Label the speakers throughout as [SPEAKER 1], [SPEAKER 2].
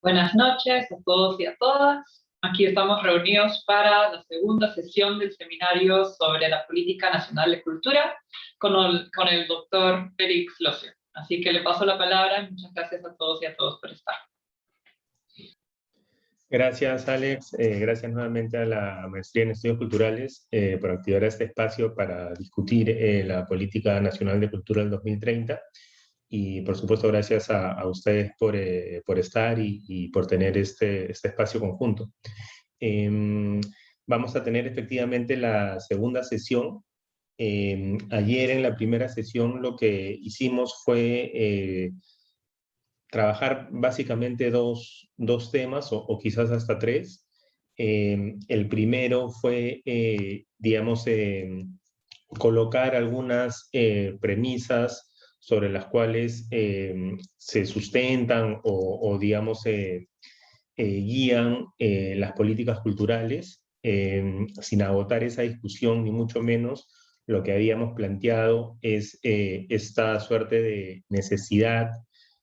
[SPEAKER 1] Buenas noches a todos y a todas. Aquí estamos reunidos para la segunda sesión del seminario sobre la Política Nacional de Cultura con el doctor Félix Locio. Así que le paso la palabra y muchas gracias a todos y a todas por estar.
[SPEAKER 2] Gracias, Alex. Gracias nuevamente a la Maestría en Estudios Culturales por activar este espacio para discutir la Política Nacional de Cultura del 2030. Y, por supuesto, gracias a ustedes por estar y por tener este espacio conjunto. Vamos a tener efectivamente la segunda sesión. Ayer en la primera sesión lo que hicimos fue trabajar básicamente dos temas, o quizás hasta tres. El primero fue, digamos, colocar algunas premisas sobre las cuales se sustentan o digamos, guían las políticas culturales, sin agotar esa discusión, ni mucho menos. Lo que habíamos planteado es esta suerte de necesidad,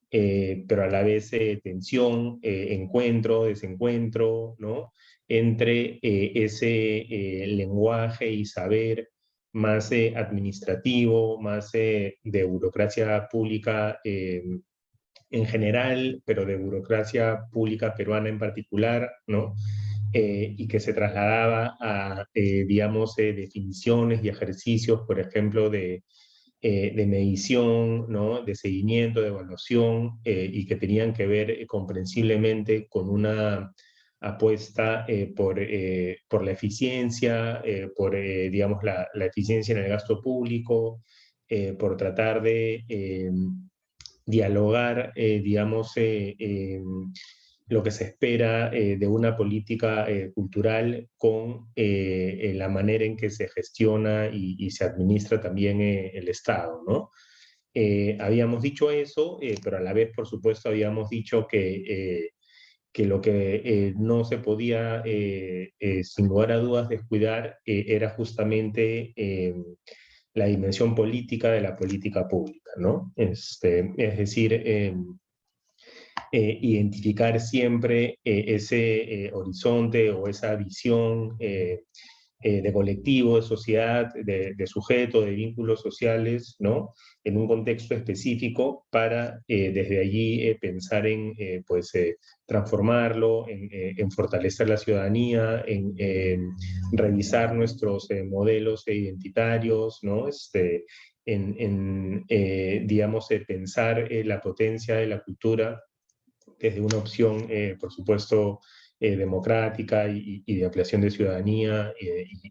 [SPEAKER 2] pero a la vez tensión, encuentro, desencuentro, ¿no? Entre ese lenguaje y saber más administrativo, más de burocracia pública en general, pero de burocracia pública peruana en particular, ¿no? Y que se trasladaba a, digamos, definiciones y ejercicios, por ejemplo, de medición, ¿no? De seguimiento, de evaluación, y que tenían que ver comprensiblemente con una apuesta por la eficiencia, digamos, la eficiencia en el gasto público, por tratar de dialogar, digamos, lo que se espera de una política cultural con la manera en que se gestiona y se administra también el Estado, ¿no? Habíamos dicho eso, pero a la vez, por supuesto, habíamos dicho que lo que no se podía, sin lugar a dudas, descuidar era justamente la dimensión política de la política pública, ¿no? Es decir, identificar siempre ese horizonte o esa visión de colectivo, de sociedad, de sujeto, de vínculos sociales, ¿no? En un contexto específico para desde allí pensar en pues, transformarlo, en fortalecer la ciudadanía, en revisar nuestros modelos identitarios, ¿no? Digamos, pensar la potencia de la cultura desde una opción, por supuesto, democrática y de ampliación de ciudadanía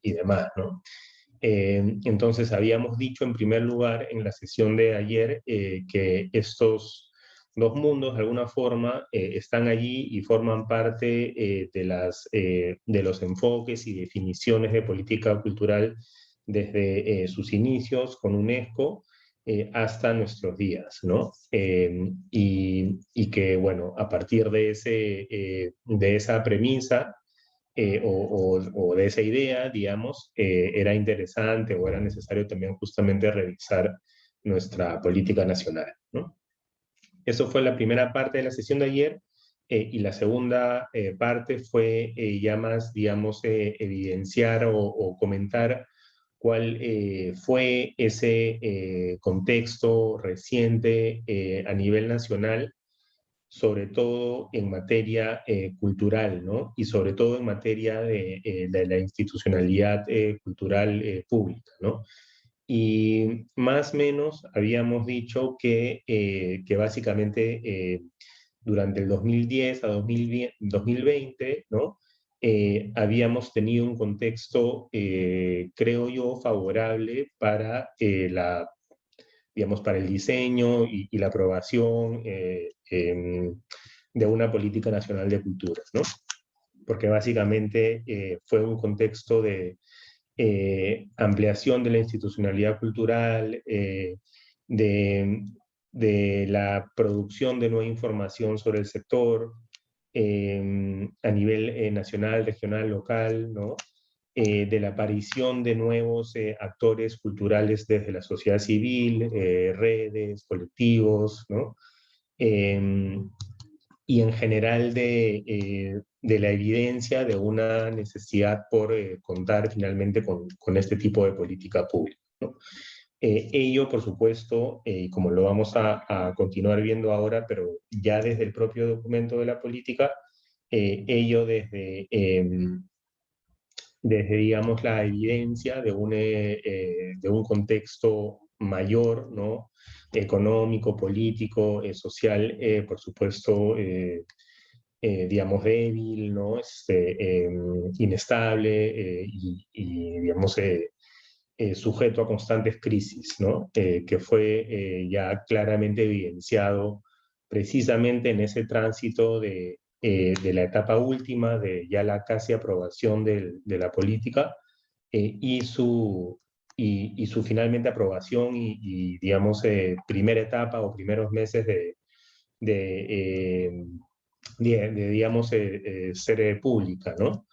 [SPEAKER 2] y demás, ¿no? Entonces, habíamos dicho en primer lugar en la sesión de ayer que estos dos mundos, de alguna forma, están allí y forman parte de los enfoques y definiciones de política cultural desde sus inicios con UNESCO, hasta nuestros días, ¿no? Y que, bueno, a partir de esa premisa o de esa idea, digamos, era interesante o era necesario también justamente revisar nuestra política nacional, ¿no? Eso fue la primera parte de la sesión de ayer, y la segunda parte fue ya más, digamos, evidenciar o comentar cuál fue ese contexto reciente a nivel nacional, sobre todo en materia cultural, ¿no? Y sobre todo en materia de la institucionalidad cultural pública, ¿no? Y más o menos habíamos dicho que básicamente durante el 2010 a 2020, ¿no? Habíamos tenido un contexto, creo yo, favorable para digamos, para el diseño y la aprobación de una política nacional de culturas, ¿no? Porque básicamente fue un contexto de ampliación de la institucionalidad cultural, de la producción de nueva información sobre el sector a nivel nacional, regional, local, ¿no? De la aparición de nuevos actores culturales desde la sociedad civil, redes, colectivos, ¿no? y en general de la evidencia de una necesidad por contar finalmente con este tipo de política pública, ¿no? Ello, por supuesto, como lo vamos a continuar viendo ahora, pero ya desde el propio documento de la política, ello desde, digamos, la evidencia de un contexto mayor, ¿no? Económico, político, social, por supuesto, digamos, débil, ¿no? Inestable digamos, sujeto a constantes crisis, ¿no? Que fue ya claramente evidenciado precisamente en ese tránsito de la etapa última, de ya la casi aprobación de la política, y su finalmente aprobación digamos, primera etapa o primeros meses de, eh, digamos, ser pública, ¿no?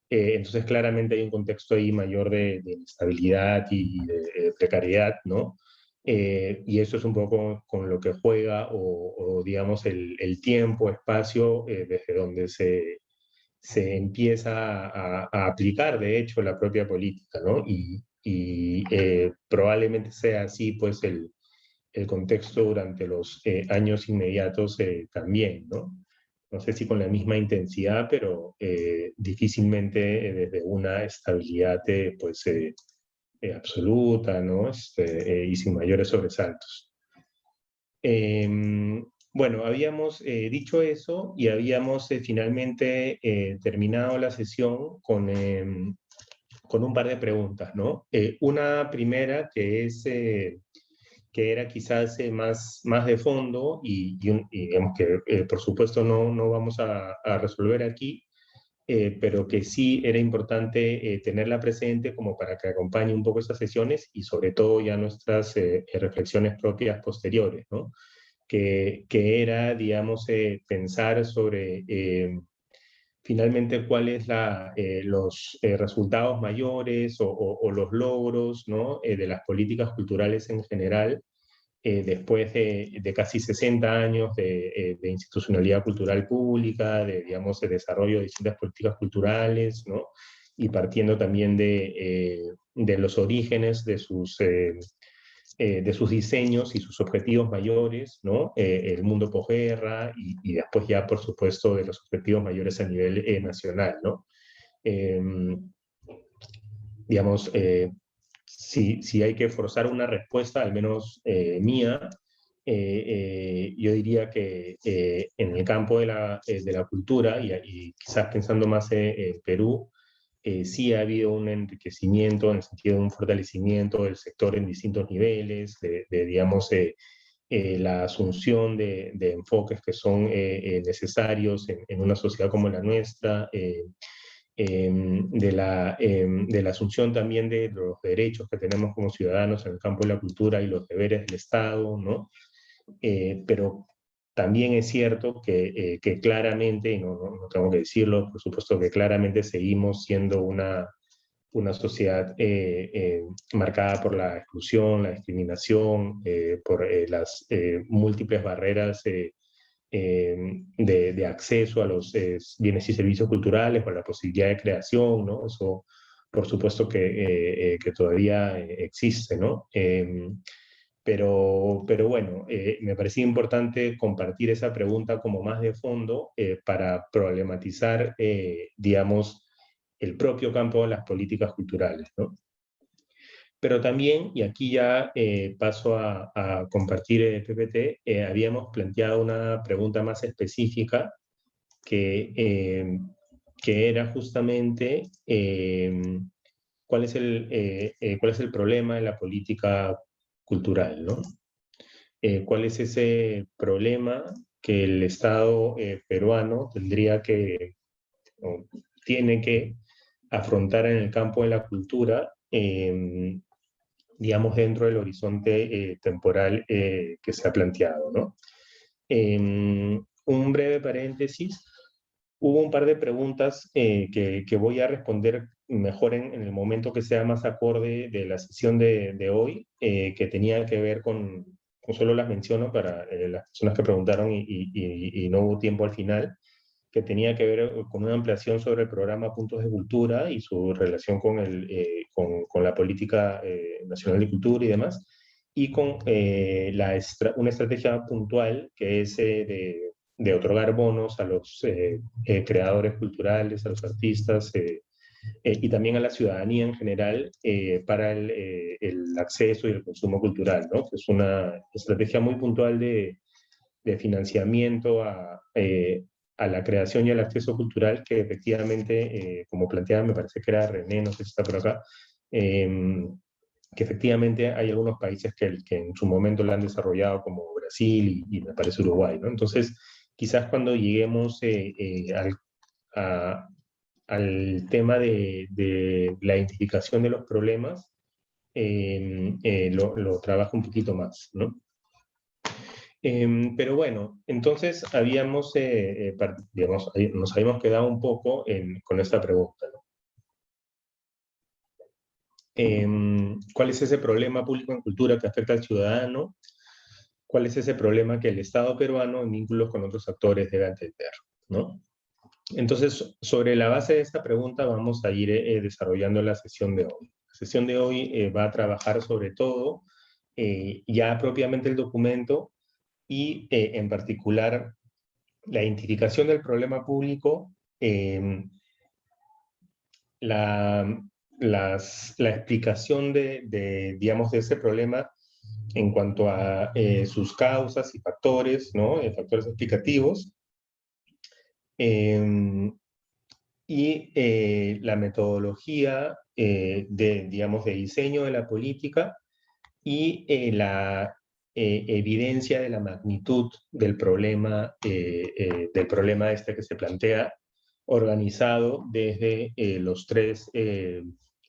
[SPEAKER 2] Entonces, claramente hay un contexto ahí mayor de inestabilidad y de precariedad, ¿no? Y eso es un poco con lo que juega, digamos, el tiempo, espacio, desde donde se empieza a aplicar, de hecho, la propia política, ¿no? Y probablemente sea así, pues, el contexto durante los años inmediatos también, ¿no? No sé si con la misma intensidad, pero difícilmente desde una estabilidad pues, absoluta, ¿no? Y sin mayores sobresaltos. Bueno, habíamos dicho eso y habíamos finalmente terminado la sesión con un par de preguntas, ¿no? Una primera que era quizás más de fondo y digamos que por supuesto no vamos a resolver aquí, pero que sí era importante tenerla presente como para que acompañe un poco estas sesiones y sobre todo ya nuestras reflexiones propias posteriores, ¿no? Que era, digamos, pensar sobre finalmente cuáles los resultados mayores o los logros, ¿no? De las políticas culturales en general, después de casi 60 años de institucionalidad cultural pública, digamos, de desarrollo de distintas políticas culturales, ¿no? Y partiendo también de los orígenes de sus diseños y sus objetivos mayores, ¿no? El mundo posguerra y después ya, por supuesto, de los objetivos mayores a nivel nacional, ¿no? Eh, digamos, si hay que forzar una respuesta, al menos mía, yo diría que en el campo de la cultura, y quizás pensando más en Perú, sí ha habido un enriquecimiento en el sentido de un fortalecimiento del sector en distintos niveles, digamos, la asunción de enfoques que son necesarios en una sociedad como la nuestra, de la asunción también de los derechos que tenemos como ciudadanos en el campo de la cultura y los deberes del Estado, ¿no? Pero también es cierto que claramente, y no tengo que decirlo, por supuesto que claramente seguimos siendo una sociedad marcada por la exclusión, la discriminación, por las múltiples barreras de acceso a los bienes y servicios culturales o a la posibilidad de creación, ¿no? Eso, por supuesto que todavía existe, ¿no? Pero bueno, me parecía importante compartir esa pregunta como más de fondo para problematizar, digamos, el propio campo de las políticas culturales, ¿no? Pero también, y aquí ya paso a compartir el PPT, habíamos planteado una pregunta más específica que era justamente cuál es el problema de la política cultural, ¿no? ¿Cuál es ese problema que el Estado peruano tendría o tiene que afrontar en el campo de la cultura, digamos, dentro del horizonte temporal que se ha planteado, ¿no? Un breve paréntesis. Hubo un par de preguntas que voy a responder mejor en el momento que sea más acorde de la sesión de hoy, que tenía que ver solo las menciono para las personas que preguntaron y no hubo tiempo al final, que tenía que ver con una ampliación sobre el programa Puntos de Cultura y su relación con la política nacional de cultura y demás, y con una estrategia puntual que es de otorgar bonos a los creadores culturales, a los artistas, y también a la ciudadanía en general para el acceso y el consumo cultural, ¿no? Es una estrategia muy puntual de financiamiento a la creación y al acceso cultural que efectivamente, como planteaba, me parece que era René, no sé si está por acá, que efectivamente hay algunos países que en su momento la han desarrollado, como Brasil y me parece Uruguay, ¿no? Entonces, quizás cuando lleguemos a, al tema de la identificación de los problemas, lo trabaja un poquito más, ¿no? Pero bueno, entonces digamos, nos habíamos quedado un poco con esta pregunta, ¿no? ¿Cuál es ese problema público en cultura que afecta al ciudadano? ¿Cuál es ese problema que el Estado peruano en vínculos con otros actores debe atender, ¿no? Entonces, sobre la base de esta pregunta vamos a ir desarrollando la sesión de hoy. La sesión de hoy va a trabajar sobre todo ya propiamente el documento y en particular la identificación del problema público, la, la explicación digamos, de ese problema en cuanto a sus causas y factores, ¿no? Factores explicativos, y la metodología digamos, de diseño de la política y la evidencia de la magnitud del problema este que se plantea, organizado desde los tres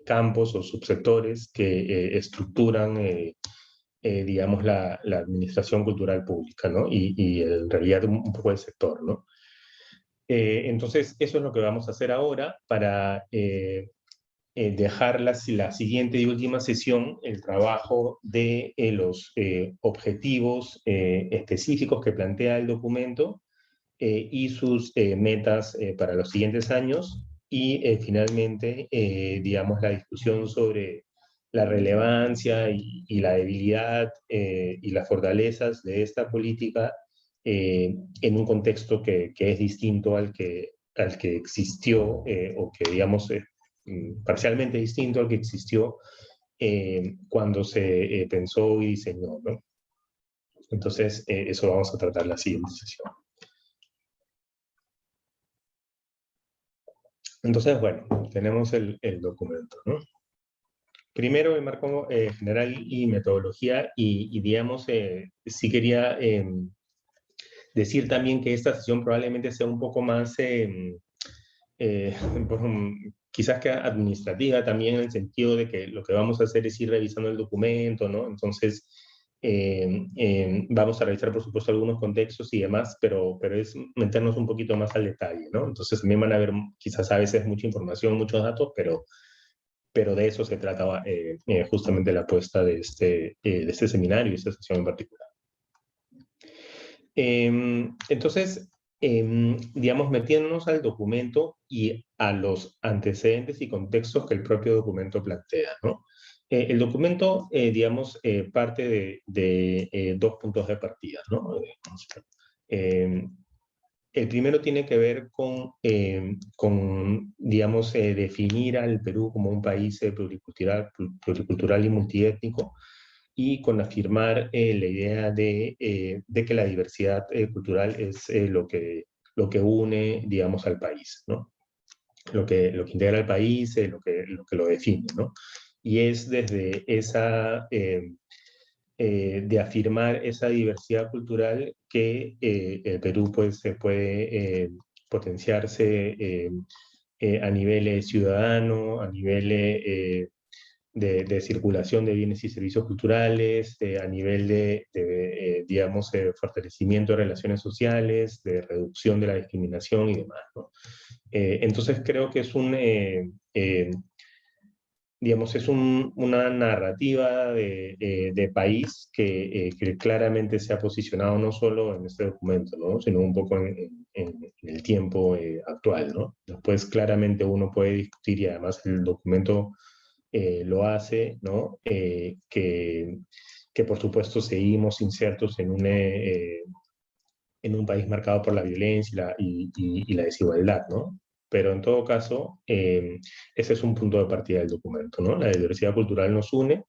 [SPEAKER 2] campos o subsectores que estructuran, digamos, la administración cultural pública, ¿no? Y en realidad un poco el sector, ¿no? Entonces, eso es lo que vamos a hacer ahora para dejar la siguiente y última sesión, el trabajo de los objetivos específicos que plantea el documento y sus metas para los siguientes años, y finalmente, digamos, la discusión sobre la relevancia y la debilidad y las fortalezas de esta política en un contexto que es distinto al que existió, o que, digamos, parcialmente distinto al que existió cuando se pensó y diseñó, ¿no? Entonces, eso vamos a tratar en la siguiente sesión. Entonces, bueno, tenemos el documento, ¿no? Primero, el marco general y metodología, y digamos, sí quería decir también que esta sesión probablemente sea un poco más, quizás que administrativa también, en el sentido de que lo que vamos a hacer es ir revisando el documento, ¿no? Entonces, vamos a revisar, por supuesto, algunos contextos y demás, pero es meternos un poquito más al detalle, ¿no? Entonces también van a haber quizás a veces mucha información, muchos datos, pero de eso se trataba justamente la apuesta de este seminario y esta sesión en particular. Entonces, digamos, metiéndonos al documento y a los antecedentes y contextos que el propio documento plantea, ¿no? El documento, digamos, parte de dos puntos de partida, ¿no? El primero tiene que ver con digamos, definir al Perú como un país pluricultural y multiétnico, y con afirmar la idea de que la diversidad cultural es lo que une, digamos, al país, ¿no? Lo que integra al país, lo que lo define, ¿no? Y es desde de afirmar esa diversidad cultural que el Perú, pues, se puede potenciarse a nivel ciudadano, a nivel de circulación de bienes y servicios culturales, a nivel digamos, fortalecimiento de relaciones sociales, de reducción de la discriminación y demás, ¿no? Entonces creo que es digamos, es una narrativa de país que claramente se ha posicionado no solo en este documento, ¿no? Sino un poco en el tiempo actual, ¿no? Después claramente uno puede discutir, y además el documento lo hace, ¿no? Que por supuesto seguimos insertos en un país marcado por la violencia y la desigualdad, ¿no? Pero en todo caso, ese es un punto de partida del documento, ¿no? La diversidad cultural nos une.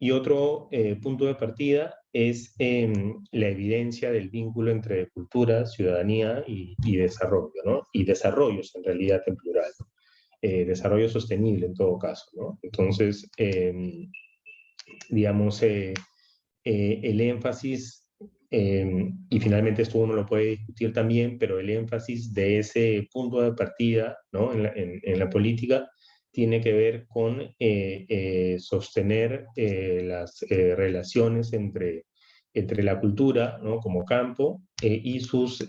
[SPEAKER 2] Y otro punto de partida es la evidencia del vínculo entre cultura, ciudadanía y desarrollo, ¿no? Y desarrollos en realidad en plural, ¿no? Desarrollo sostenible en todo caso, ¿no? Entonces, digamos, el énfasis, y finalmente esto uno lo puede discutir también, pero el énfasis de ese punto de partida, ¿no? En la política tiene que ver con sostener las relaciones entre la cultura, ¿no? Como campo y sus,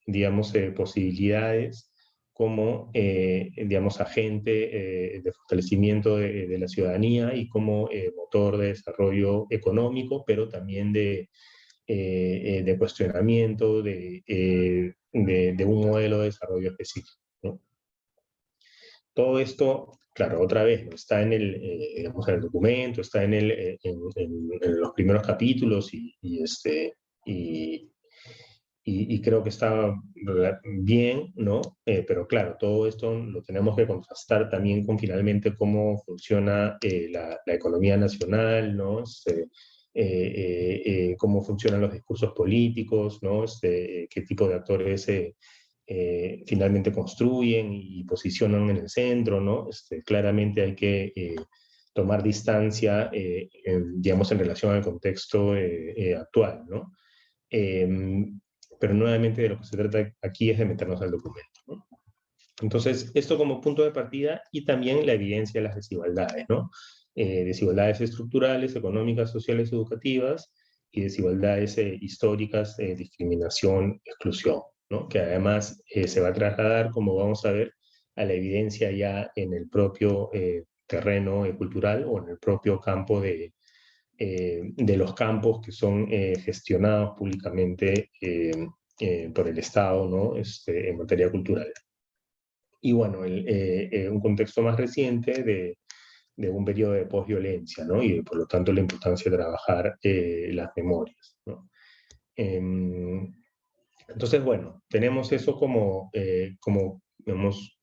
[SPEAKER 2] digamos, posibilidades como, digamos, agente de fortalecimiento de la ciudadanía y como motor de desarrollo económico, pero también de cuestionamiento de un modelo de desarrollo específico, ¿no? Todo esto, claro, otra vez, ¿no? Está digamos, en el documento, está en los primeros capítulos y, y creo que está bien, ¿no? Pero claro, todo esto lo tenemos que contrastar también con finalmente cómo funciona la economía nacional, ¿no? Cómo funcionan los discursos políticos, ¿no? Qué tipo de actores finalmente construyen y posicionan en el centro, ¿no? Claramente hay que tomar distancia, digamos, en relación al contexto actual, ¿no? Pero nuevamente de lo que se trata aquí es de meternos al documento, ¿no? Entonces, esto como punto de partida y también la evidencia de las desigualdades, ¿no? Desigualdades estructurales, económicas, sociales, educativas y desigualdades históricas, discriminación, exclusión, ¿no? Que además se va a trasladar, como vamos a ver, a la evidencia ya en el propio terreno cultural o en el propio campo de los campos que son gestionados públicamente por el Estado, ¿no? En materia cultural. Y bueno, un contexto más reciente de un periodo de posviolencia, ¿no? Y por lo tanto la importancia de trabajar las memorias, ¿no? Entonces, bueno, tenemos eso como digamos,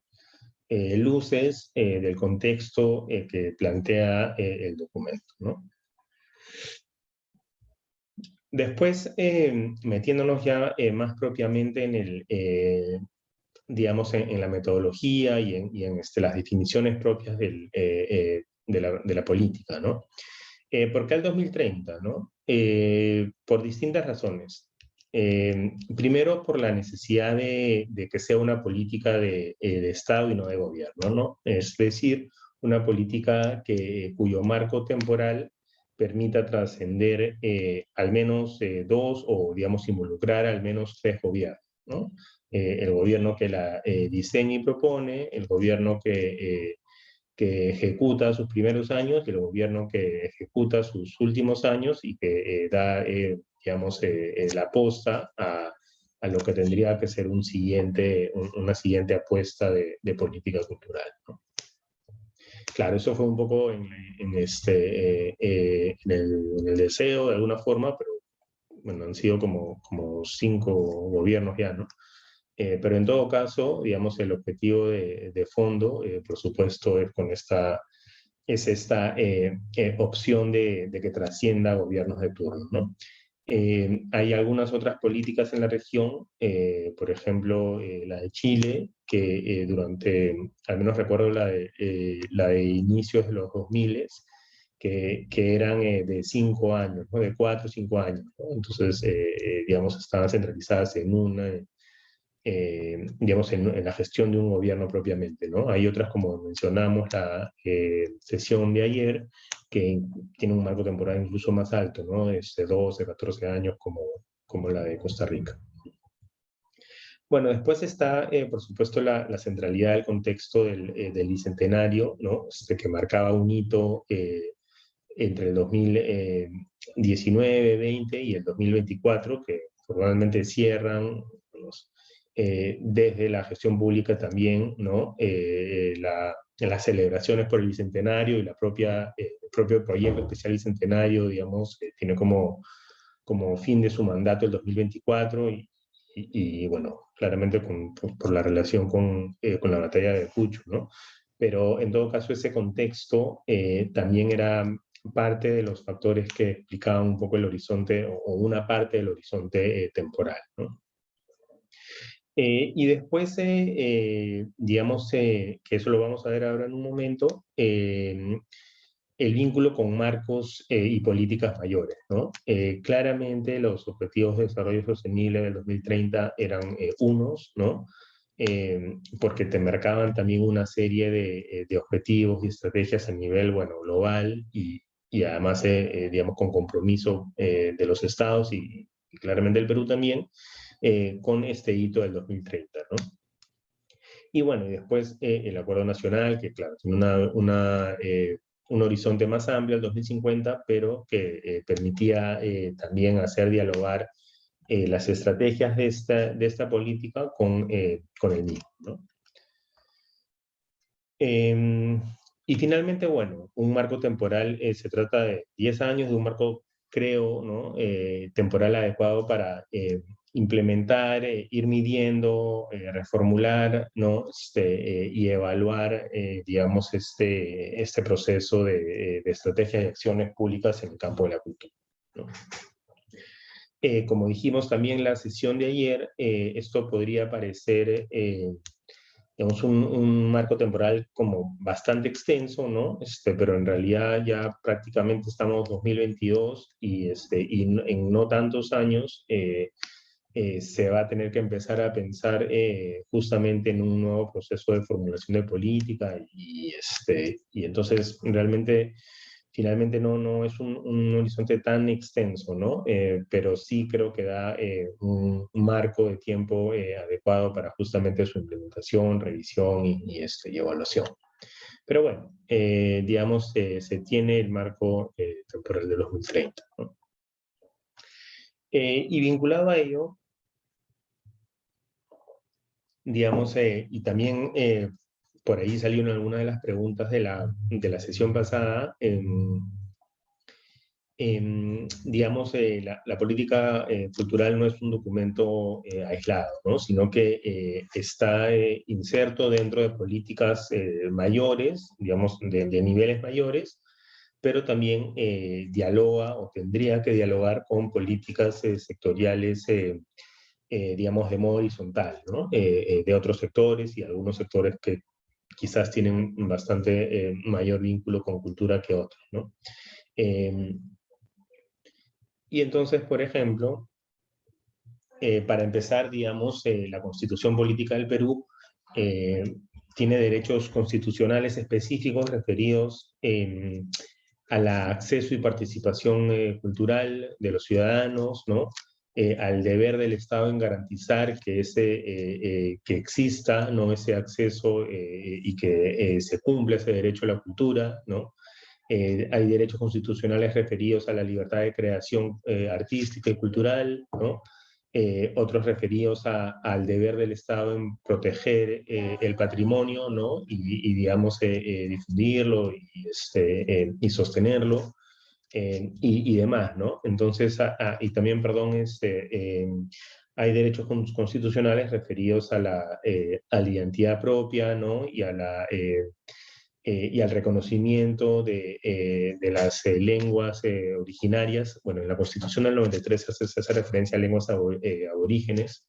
[SPEAKER 2] luces del contexto que plantea el documento, ¿no? Después, metiéndonos ya más propiamente digamos, en la metodología y en las definiciones propias de la política, ¿no? ¿Por qué el 2030, no? Por distintas razones. Primero, por la necesidad de que sea una política de Estado y no de gobierno, ¿no? Es decir, una política cuyo marco temporal permita trascender al menos dos o, digamos, involucrar al menos tres gobiernos, ¿no? El gobierno que la diseña y propone, el gobierno que ejecuta sus primeros años y el gobierno que ejecuta sus últimos años y que da, digamos, la posta a lo que tendría que ser una siguiente apuesta de política cultural, ¿no? Claro, eso fue un poco en el deseo de alguna forma, pero bueno, han sido como 5 gobiernos ya, ¿no? Pero en todo caso, digamos, el objetivo de fondo, por supuesto, es esta opción de que trascienda gobiernos de turno, ¿no? Hay algunas otras políticas en la región, por ejemplo, la de Chile, que al menos recuerdo la de inicios de los 2000, que eran de 5 años, ¿no? De 4 o 5 años, ¿no? Entonces, digamos, estaban centralizadas digamos, en la gestión de un gobierno propiamente, ¿no? Hay otras, como mencionamos, la sesión de ayer, que tiene un marco temporal incluso más alto, ¿no? Es de 12, 14 años, como la de Costa Rica. Bueno, después está, por supuesto, la centralidad del contexto del Bicentenario, ¿no? Que marcaba un hito entre el 2019, 20 y el 2024, que formalmente cierran desde la gestión pública también, ¿no? Las celebraciones por el Bicentenario y el propio proyecto especial Bicentenario, digamos, tiene como fin de su mandato el 2024 y bueno, claramente por la relación con la batalla de Pucho, ¿no? Pero en todo caso ese contexto también era parte de los factores que explicaban un poco el horizonte o una parte del horizonte temporal, ¿no? Y después, digamos que eso lo vamos a ver ahora en un momento, el vínculo con marcos y políticas mayores, ¿no? Claramente los objetivos de desarrollo sostenible del 2030 eran unos, ¿no? Porque te marcaban también una serie de objetivos y estrategias a nivel, bueno, global y además, digamos, con compromiso de los estados y claramente el Perú también, con este hito del 2030, ¿no? Y bueno, y después el Acuerdo Nacional, que claro, tiene un horizonte más amplio, el 2050, pero que permitía también hacer dialogar las estrategias de esta política con el mismo, ¿no? Y finalmente, bueno, un marco temporal, se trata de 10 años de un marco, creo, ¿no? Temporal adecuado para implementar, ir midiendo, reformular, ¿no? Y evaluar, digamos, este proceso de estrategias y acciones públicas en el campo de la cultura, ¿no? Como dijimos también en la sesión de ayer, esto podría parecer digamos, un marco temporal como bastante extenso, ¿no? Pero en realidad ya prácticamente estamos en 2022 y en no tantos años se va a tener que empezar a pensar justamente en un nuevo proceso de formulación de política y entonces realmente finalmente no es un horizonte tan extenso, ¿no? Pero sí creo que da un marco de tiempo adecuado para justamente su implementación, revisión y evaluación. Pero bueno, digamos, se tiene el marco temporal de los 2030, ¿no? Y vinculado a ello, digamos, y también por ahí salieron algunas de las preguntas de la sesión pasada, digamos, la política cultural no es un documento aislado, ¿no? Sino que está inserto dentro de políticas mayores, digamos, de niveles mayores, pero también dialoga o tendría que dialogar con políticas sectoriales, digamos, de modo horizontal, ¿no? De otros sectores y algunos sectores que quizás tienen bastante mayor vínculo con cultura que otros, ¿no? Y entonces, por ejemplo, para empezar, digamos, la Constitución Política del Perú tiene derechos constitucionales específicos referidos al acceso y participación cultural de los ciudadanos, ¿no? Al deber del Estado en garantizar que exista, ¿no? Ese acceso y que se cumpla ese derecho a la cultura, ¿no? Hay derechos constitucionales referidos a la libertad de creación artística y cultural, ¿no? Otros referidos al deber del Estado en proteger el patrimonio, ¿no? Digamos, difundirlo y sostenerlo, y demás, ¿no? Entonces, y también, perdón, hay derechos constitucionales referidos a la identidad propia, ¿no? Y al reconocimiento de las lenguas originarias. Bueno, en la Constitución del 93 se hace referencia a lenguas aborígenes.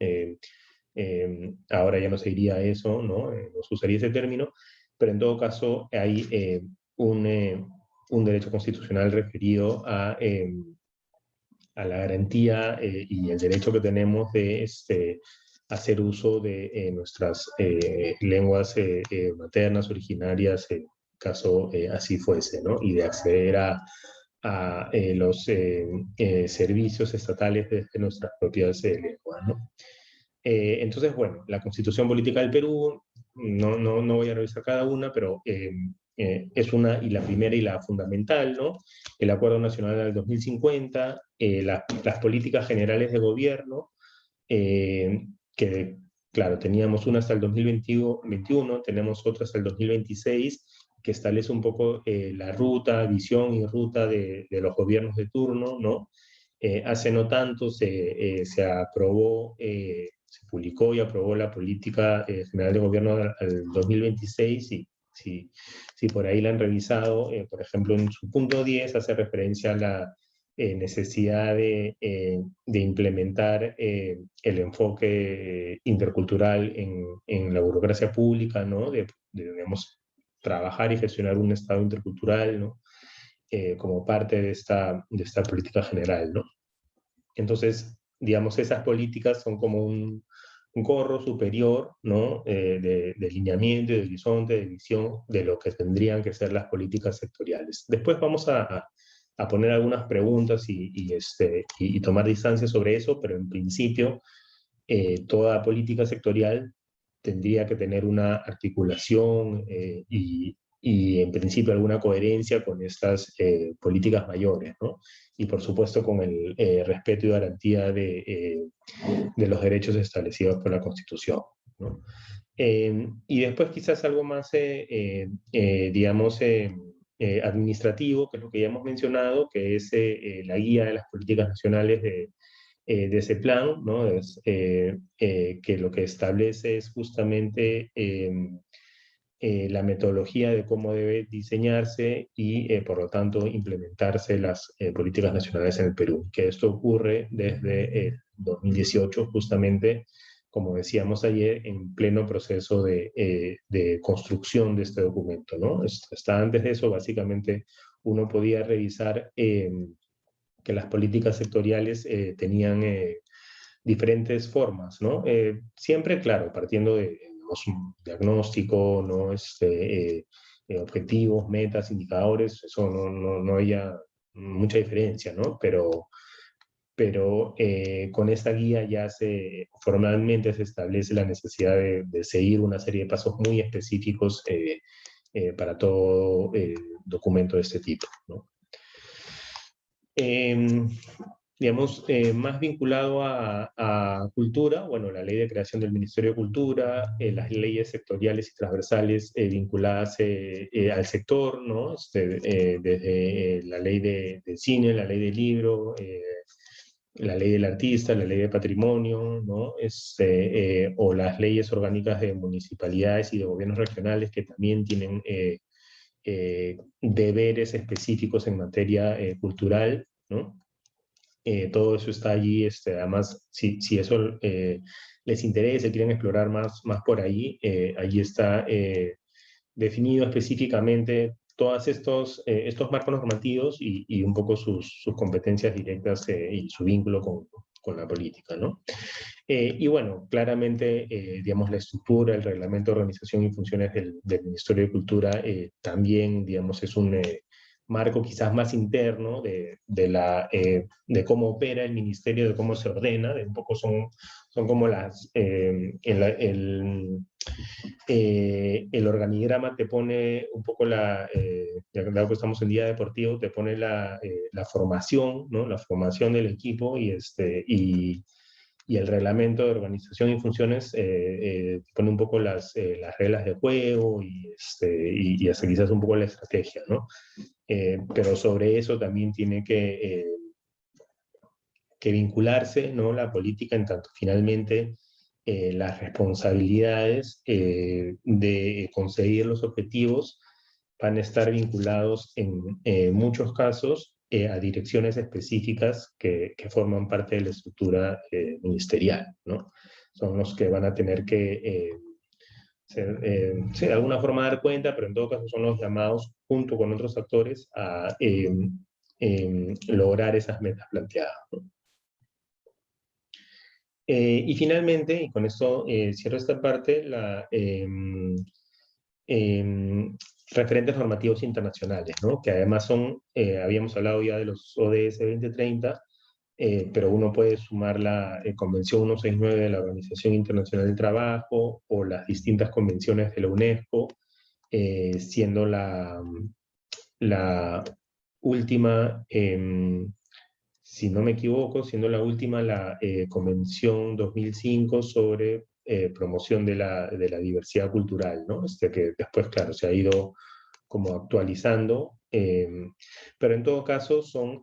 [SPEAKER 2] Ahora ya no se diría eso, ¿no? No se usaría ese término, pero en todo caso hay un derecho constitucional referido a la garantía y el derecho que tenemos de hacer uso de nuestras lenguas maternas, originarias, en caso así fuese, ¿no? Y de acceder a los servicios estatales desde nuestras propias lenguas, ¿no? Entonces, bueno, la Constitución Política del Perú, no voy a revisar cada una, pero es una, y la primera y la fundamental, ¿no? El Acuerdo Nacional del 2050, las políticas generales de gobierno, que, claro, teníamos una hasta el 2021, tenemos otra hasta el 2026, que establece un poco la ruta, visión y ruta de los gobiernos de turno, ¿no? Hace no tanto se aprobó, se publicó y aprobó la política general de gobierno al 2026 y si por ahí la han revisado, por ejemplo, en su punto 10 hace referencia a la necesidad de implementar el enfoque intercultural en la burocracia pública, ¿no? Digamos, trabajar y gestionar un Estado intercultural, ¿no? Como parte de esta política general, ¿no? Entonces, digamos, esas políticas son como un corro superior, ¿no? De lineamiento, de horizonte, de visión, de lo que tendrían que ser las políticas sectoriales. Después vamos a poner algunas preguntas y tomar distancia sobre eso, pero en principio toda política sectorial tendría que tener una articulación y en principio alguna coherencia con estas políticas mayores, ¿no? Y por supuesto con el respeto y garantía de los derechos establecidos por la Constitución, ¿no? Y después quizás algo más, digamos, administrativo, que es lo que ya hemos mencionado, que es la guía de las políticas nacionales de ese plan, ¿no? Que lo que establece es justamente la metodología de cómo debe diseñarse y, por lo tanto, implementarse las políticas nacionales en el Perú. Que esto ocurre desde 2018, justamente, como decíamos ayer, en pleno proceso de construcción de este documento, ¿no? Hasta antes de eso, básicamente, uno podía revisar que las políticas sectoriales tenían diferentes formas, ¿no? Siempre, claro, partiendo de digamos, un diagnóstico, ¿no? Objetivos, metas, indicadores, eso no haya mucha diferencia, ¿no? Pero con esta guía ya formalmente se establece la necesidad de seguir una serie de pasos muy específicos para todo documento de este tipo, ¿no? Digamos, más vinculado a cultura, bueno, la ley de creación del Ministerio de Cultura, las leyes sectoriales y transversales vinculadas al sector, ¿no? Desde la ley del cine, la ley del libro, la ley del artista, la ley de patrimonio, ¿no? O las leyes orgánicas de municipalidades y de gobiernos regionales que también tienen deberes específicos en materia cultural, ¿no? Todo eso está allí, además, si eso les interesa, quieren explorar más por ahí, allí está definido específicamente todos estos marcos normativos y un poco sus competencias directas y su vínculo con la política, ¿no? Y bueno, claramente, digamos, la estructura, el reglamento de organización y funciones del Ministerio de Cultura también, digamos, es un marco quizás más interno de cómo opera el ministerio, de cómo se ordena, de un poco son como el organigrama te pone un poco ya que estamos en día deportivo, te pone la formación, ¿no? La formación del equipo y el reglamento de organización y funciones pone un poco las reglas de juego y hasta quizás un poco la estrategia, ¿no? Pero sobre eso también tiene que vincularse, ¿no? La política en tanto finalmente las responsabilidades de conseguir los objetivos van a estar vinculados en muchos casos a direcciones específicas que forman parte de la estructura ministerial, ¿no? Son los que van a tener que, sí, de alguna forma dar cuenta, pero en todo caso son los llamados, junto con otros actores, a lograr esas metas planteadas, ¿no? Y finalmente, y con esto cierro esta parte, referentes normativos internacionales, ¿no? Que además son, habíamos hablado ya de los ODS 2030, pero uno puede sumar la Convención 169 de la Organización Internacional del Trabajo o las distintas convenciones de la UNESCO, siendo la última, si no me equivoco, siendo la última la Convención 2005 sobre promoción de la diversidad cultural, ¿no? Que después, claro, se ha ido como actualizando, pero en todo caso son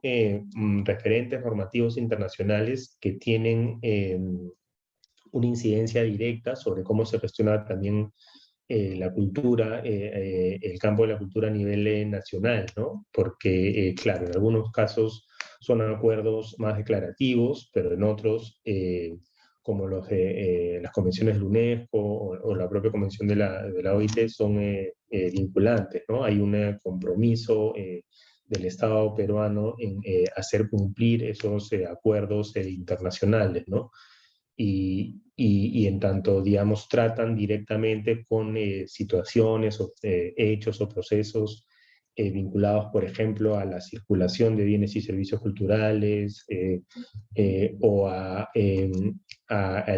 [SPEAKER 2] referentes normativos internacionales que tienen una incidencia directa sobre cómo se gestiona también la cultura, el campo de la cultura a nivel nacional, ¿no? Porque, claro, en algunos casos son acuerdos más declarativos, pero en otros, como los de las convenciones de la UNESCO o la propia convención de la OIT, son vinculantes, ¿no? Hay un compromiso del Estado peruano en hacer cumplir esos acuerdos internacionales, ¿no? Y en tanto, digamos, tratan directamente con situaciones o hechos o procesos vinculados, por ejemplo, a la circulación de bienes y servicios culturales o al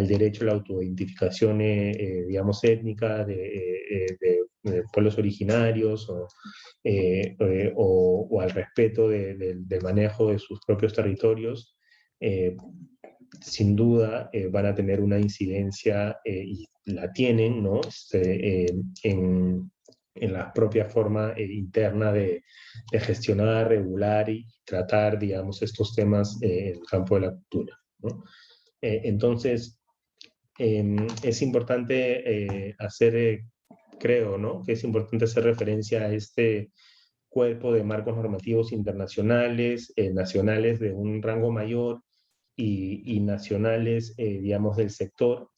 [SPEAKER 2] derecho a la autoidentificación, digamos, étnica de pueblos originarios o al respeto del manejo de sus propios territorios. Sin duda van a tener una incidencia, y la tienen, ¿no? En la propia forma interna de gestionar, regular y tratar, digamos, estos temas en el campo de la cultura, ¿no? Entonces, es importante creo, ¿no? Que es importante hacer referencia a este cuerpo de marcos normativos internacionales, nacionales de un rango mayor, y nacionales, digamos, del sector,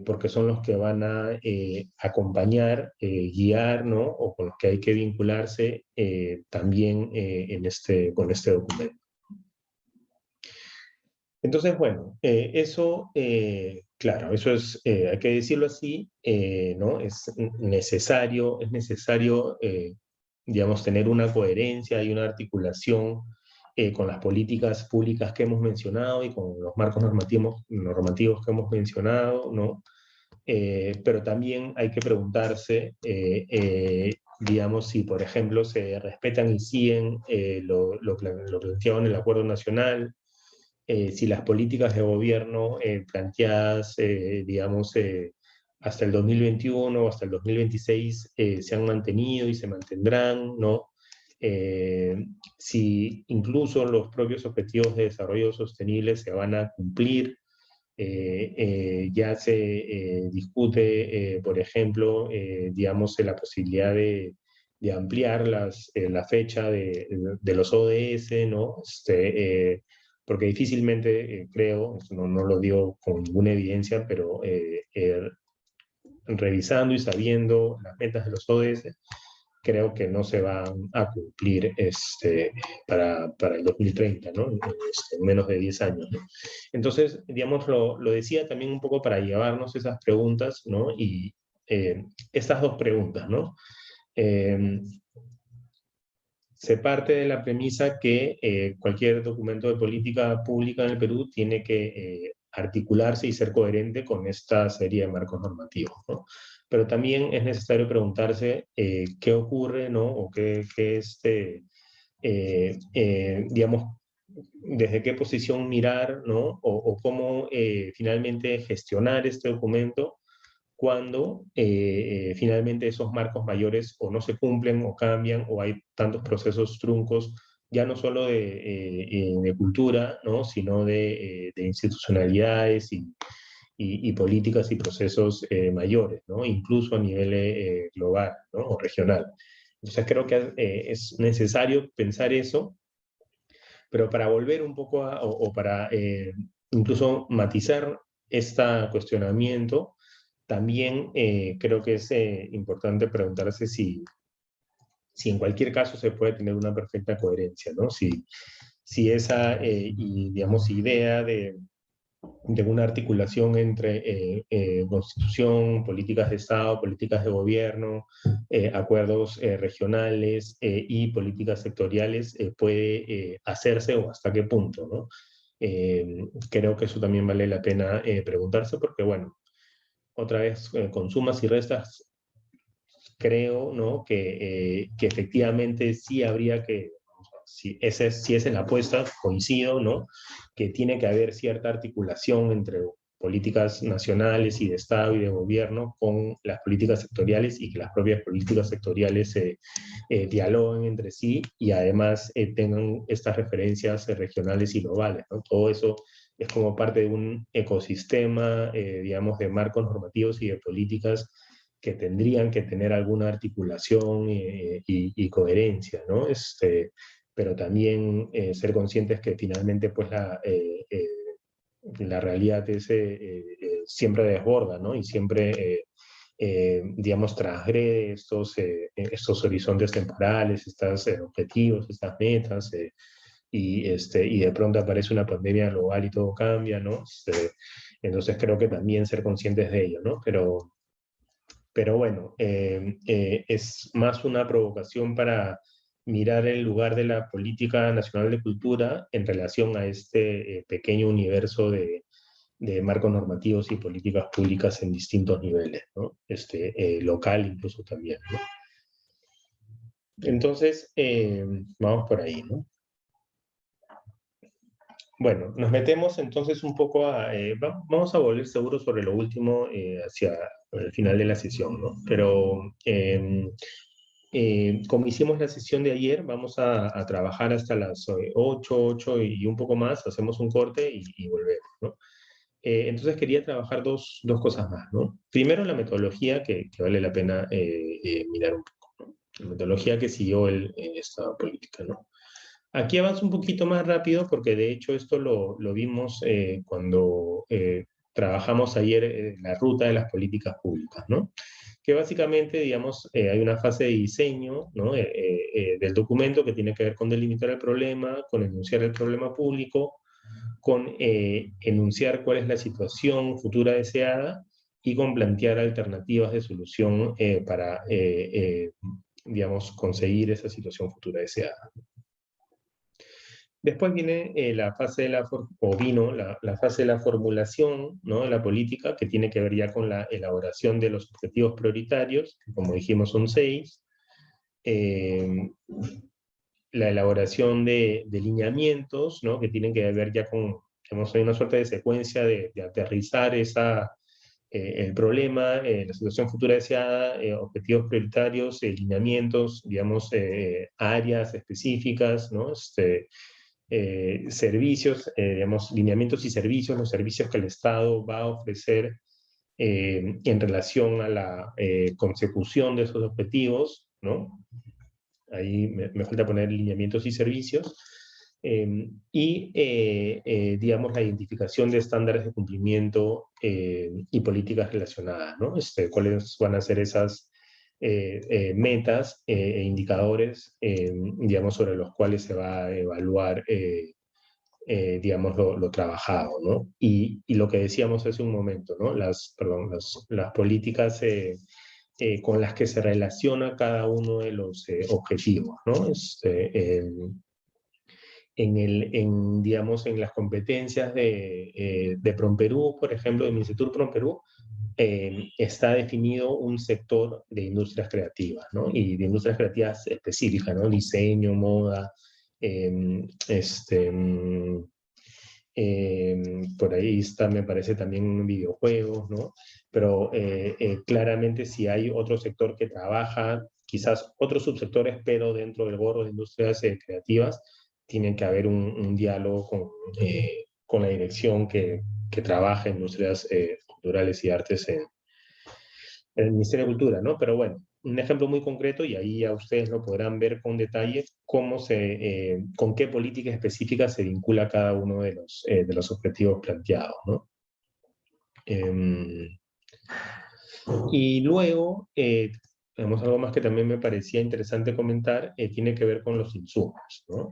[SPEAKER 2] porque son los que van a acompañar, guiar, ¿no? O con los que hay que vincularse también con este documento. Entonces, bueno, eso, claro, eso es, hay que decirlo así, ¿no? Es necesario, digamos, tener una coherencia y una articulación con las políticas públicas que hemos mencionado y con los marcos normativos que hemos mencionado, ¿no? Pero también hay que preguntarse, digamos, si, por ejemplo, se respetan y siguen lo planteado en el Acuerdo Nacional, si las políticas de gobierno planteadas, digamos, hasta el 2021 o hasta el 2026 se han mantenido y se mantendrán, ¿no? Si incluso los propios objetivos de desarrollo sostenible se van a cumplir. Ya se discute, por ejemplo, digamos, la posibilidad de ampliar la fecha de los ODS, ¿no? Porque difícilmente, creo, no lo digo con ninguna evidencia, pero revisando y sabiendo las metas de los ODS, creo que no se van a cumplir para el 2030, ¿no? En menos de 10 años, ¿no? Entonces, digamos, lo decía también un poco para llevarnos esas preguntas, ¿no? Y estas dos preguntas, ¿no? Se parte de la premisa que cualquier documento de política pública en el Perú tiene que articularse y ser coherente con esta serie de marcos normativos, ¿no? Pero también es necesario preguntarse qué ocurre, ¿no? O digamos, desde qué posición mirar, ¿no? O cómo finalmente gestionar este documento cuando finalmente esos marcos mayores o no se cumplen o cambian o hay tantos procesos truncos, ya no solo de cultura, ¿no? Sino de institucionalidades y políticas y procesos mayores, ¿no? Incluso a nivel global, ¿no? O regional. Entonces creo que es necesario pensar eso, pero para volver un poco o para incluso matizar este cuestionamiento, también creo que es importante preguntarse si en cualquier caso se puede tener una perfecta coherencia, ¿no? Si esa digamos, idea de una articulación entre constitución, políticas de Estado, políticas de gobierno, acuerdos regionales y políticas sectoriales puede hacerse o hasta qué punto, ¿no? Creo que eso también vale la pena preguntarse, porque bueno, otra vez, con sumas y restas, creo, ¿no?, que efectivamente sí habría que, si esa es la apuesta, coincido, ¿no?, que tiene que haber cierta articulación entre políticas nacionales y de Estado y de gobierno con las políticas sectoriales, y que las propias políticas sectoriales dialoguen entre sí y además tengan estas referencias regionales y globales, ¿no? Todo eso es como parte de un ecosistema, digamos, de marcos normativos y de políticas que tendrían que tener alguna articulación y coherencia, ¿no? Pero también ser conscientes que finalmente pues la realidad es, siempre desborda, ¿no? Y siempre, digamos, transgrede estos horizontes temporales, estos objetivos, estas metas, y de pronto aparece una pandemia global y todo cambia, ¿no? Entonces creo que también ser conscientes de ello, ¿no? Pero bueno, es más una provocación para mirar el lugar de la Política Nacional de Cultura en relación a este pequeño universo de marcos normativos y políticas públicas en distintos niveles, ¿no? Local incluso también, ¿no? Entonces, vamos por ahí, ¿no? Bueno, nos metemos entonces un poco vamos a volver seguro sobre lo último hacia el final de la sesión, ¿no? Pero como hicimos la sesión de ayer, vamos a trabajar hasta las 8 y un poco más, hacemos un corte y volvemos, ¿no? Entonces quería trabajar dos cosas más, ¿no? Primero, la metodología que vale la pena mirar un poco, ¿no? La metodología que siguió esta política, ¿no? Aquí avanzo un poquito más rápido porque de hecho esto lo vimos cuando trabajamos ayer la ruta de las políticas públicas, ¿no? Que básicamente, digamos, hay una fase de diseño, ¿no?, del documento que tiene que ver con delimitar el problema, con enunciar el problema público, con enunciar cuál es la situación futura deseada y con plantear alternativas de solución para, digamos, conseguir esa situación futura deseada. Después viene la fase de la fase de la formulación, ¿no?, de la política, que tiene que ver ya con la elaboración de los objetivos prioritarios, que como dijimos son 6, la elaboración de lineamientos, ¿no?, que tienen que ver ya con, digamos, hay una suerte de secuencia de aterrizar el problema, la situación futura deseada, objetivos prioritarios, lineamientos, digamos, áreas específicas, ¿no?, servicios, digamos, lineamientos y servicios, los servicios que el Estado va a ofrecer en relación a la consecución de esos objetivos, ¿no? Ahí me falta poner lineamientos y servicios. Digamos, la identificación de estándares de cumplimiento y políticas relacionadas, ¿no? ¿Cuáles van a ser esas metas e indicadores, digamos, sobre los cuales se va a evaluar, digamos, lo trabajado, ¿no? Y lo que decíamos hace un momento, ¿no? Las políticas con las que se relaciona cada uno de los objetivos, ¿no? Digamos, en las competencias de PROMPERÚ, por ejemplo, de MINCETUR PROMPERÚ, está definido un sector de industrias creativas, ¿no? Y de industrias creativas específicas, ¿no? Diseño, moda, por ahí está, me parece, también videojuegos, ¿no? Pero claramente si hay otro sector que trabaja, quizás otros subsectores, pero dentro del gorro de industrias creativas, tiene que haber un diálogo con la dirección que trabaja en industrias culturales y artes en el Ministerio de Cultura, ¿no? Pero bueno, un ejemplo muy concreto, y ahí ya ustedes lo podrán ver con detalle, con qué políticas específicas se vincula cada uno de los objetivos planteados, ¿no? Y luego, tenemos algo más que también me parecía interesante comentar, tiene que ver con los insumos, ¿no?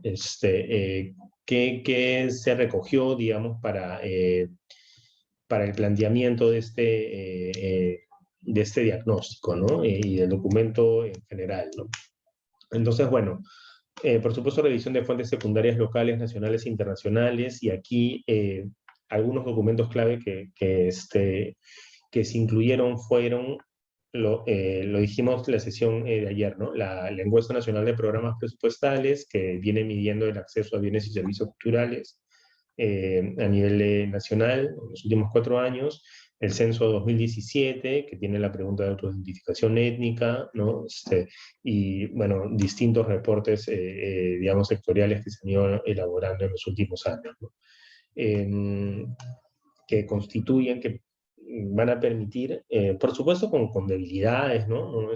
[SPEAKER 2] ¿Qué se recogió, digamos, para el planteamiento de este diagnóstico, ¿no? Y del documento en general, ¿no? Entonces, bueno, Por supuesto, revisión de fuentes secundarias locales, nacionales e internacionales, y aquí algunos documentos clave que se incluyeron fueron, lo dijimos en la sesión de ayer, ¿no? La encuesta nacional de programas presupuestales, que viene midiendo el acceso a bienes y servicios culturales a nivel nacional en los últimos 4 años, el censo 2017, que tiene la pregunta de autoidentificación étnica, ¿no? Y, bueno, distintos reportes, digamos, sectoriales que se han ido elaborando en los últimos años, ¿no? Que constituyen, que van a permitir, por supuesto con debilidades, ¿no? ¿No?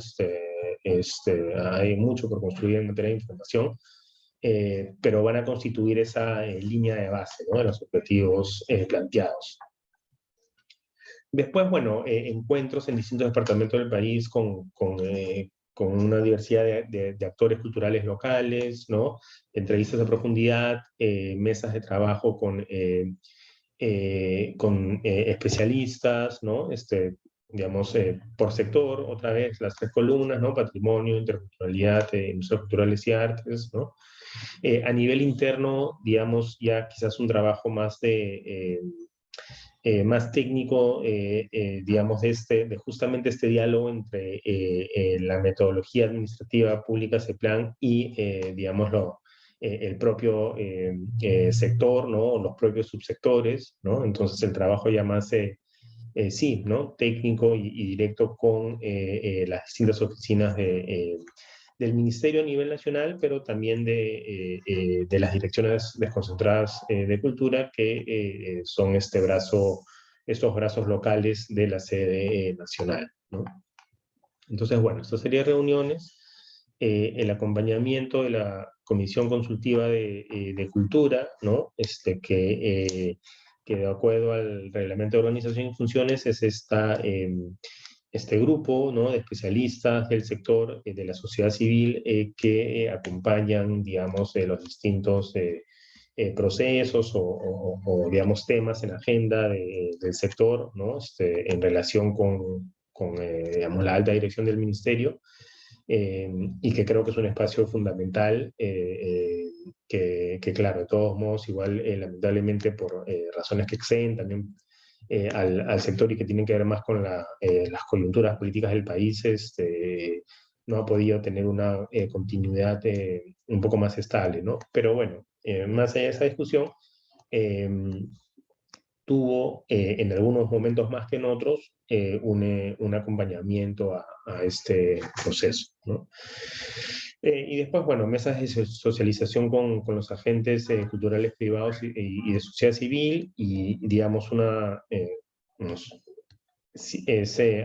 [SPEAKER 2] Hay mucho por construir en materia de información, pero van a constituir esa línea de base, ¿no? De los objetivos planteados. Después, bueno, encuentros en distintos departamentos del país con una diversidad de actores culturales locales, ¿no? Entrevistas a profundidad, mesas de trabajo con especialistas, ¿no? Digamos, por sector, otra vez, las 3 columnas, ¿no? Patrimonio, interculturalidad, industrias culturales y artes, ¿no? A nivel interno, digamos, ya quizás un trabajo más más técnico, digamos, de justamente este diálogo entre la metodología administrativa pública, CEPLAN, y, digámoslo, el propio sector, ¿no? Los propios subsectores, ¿no? Entonces el trabajo ya más, sí, ¿no? Técnico y directo con las distintas oficinas del Ministerio a nivel nacional, pero también de las direcciones desconcentradas de cultura, que son estos brazos locales de la sede nacional, ¿no? Entonces, bueno, estas serían reuniones, el acompañamiento de la Comisión Consultiva de Cultura, ¿no? Que de acuerdo al Reglamento de Organización y Funciones es este grupo, ¿no? De especialistas del sector, de la sociedad civil, que acompañan, digamos, los distintos procesos digamos, temas en la agenda del sector, ¿no? En relación con digamos, la alta dirección del ministerio, y que creo que es un espacio fundamental, que claro, de todos modos, igual, lamentablemente, por razones que exceden también al sector y que tienen que ver más con las coyunturas políticas del país, no ha podido tener una continuidad un poco más estable, ¿no? Pero bueno, más allá de esa discusión, eh, tuvo en algunos momentos más que en otros un acompañamiento a este proceso, ¿no? Y después, bueno, mesas de socialización con los agentes culturales privados y de sociedad civil, y digamos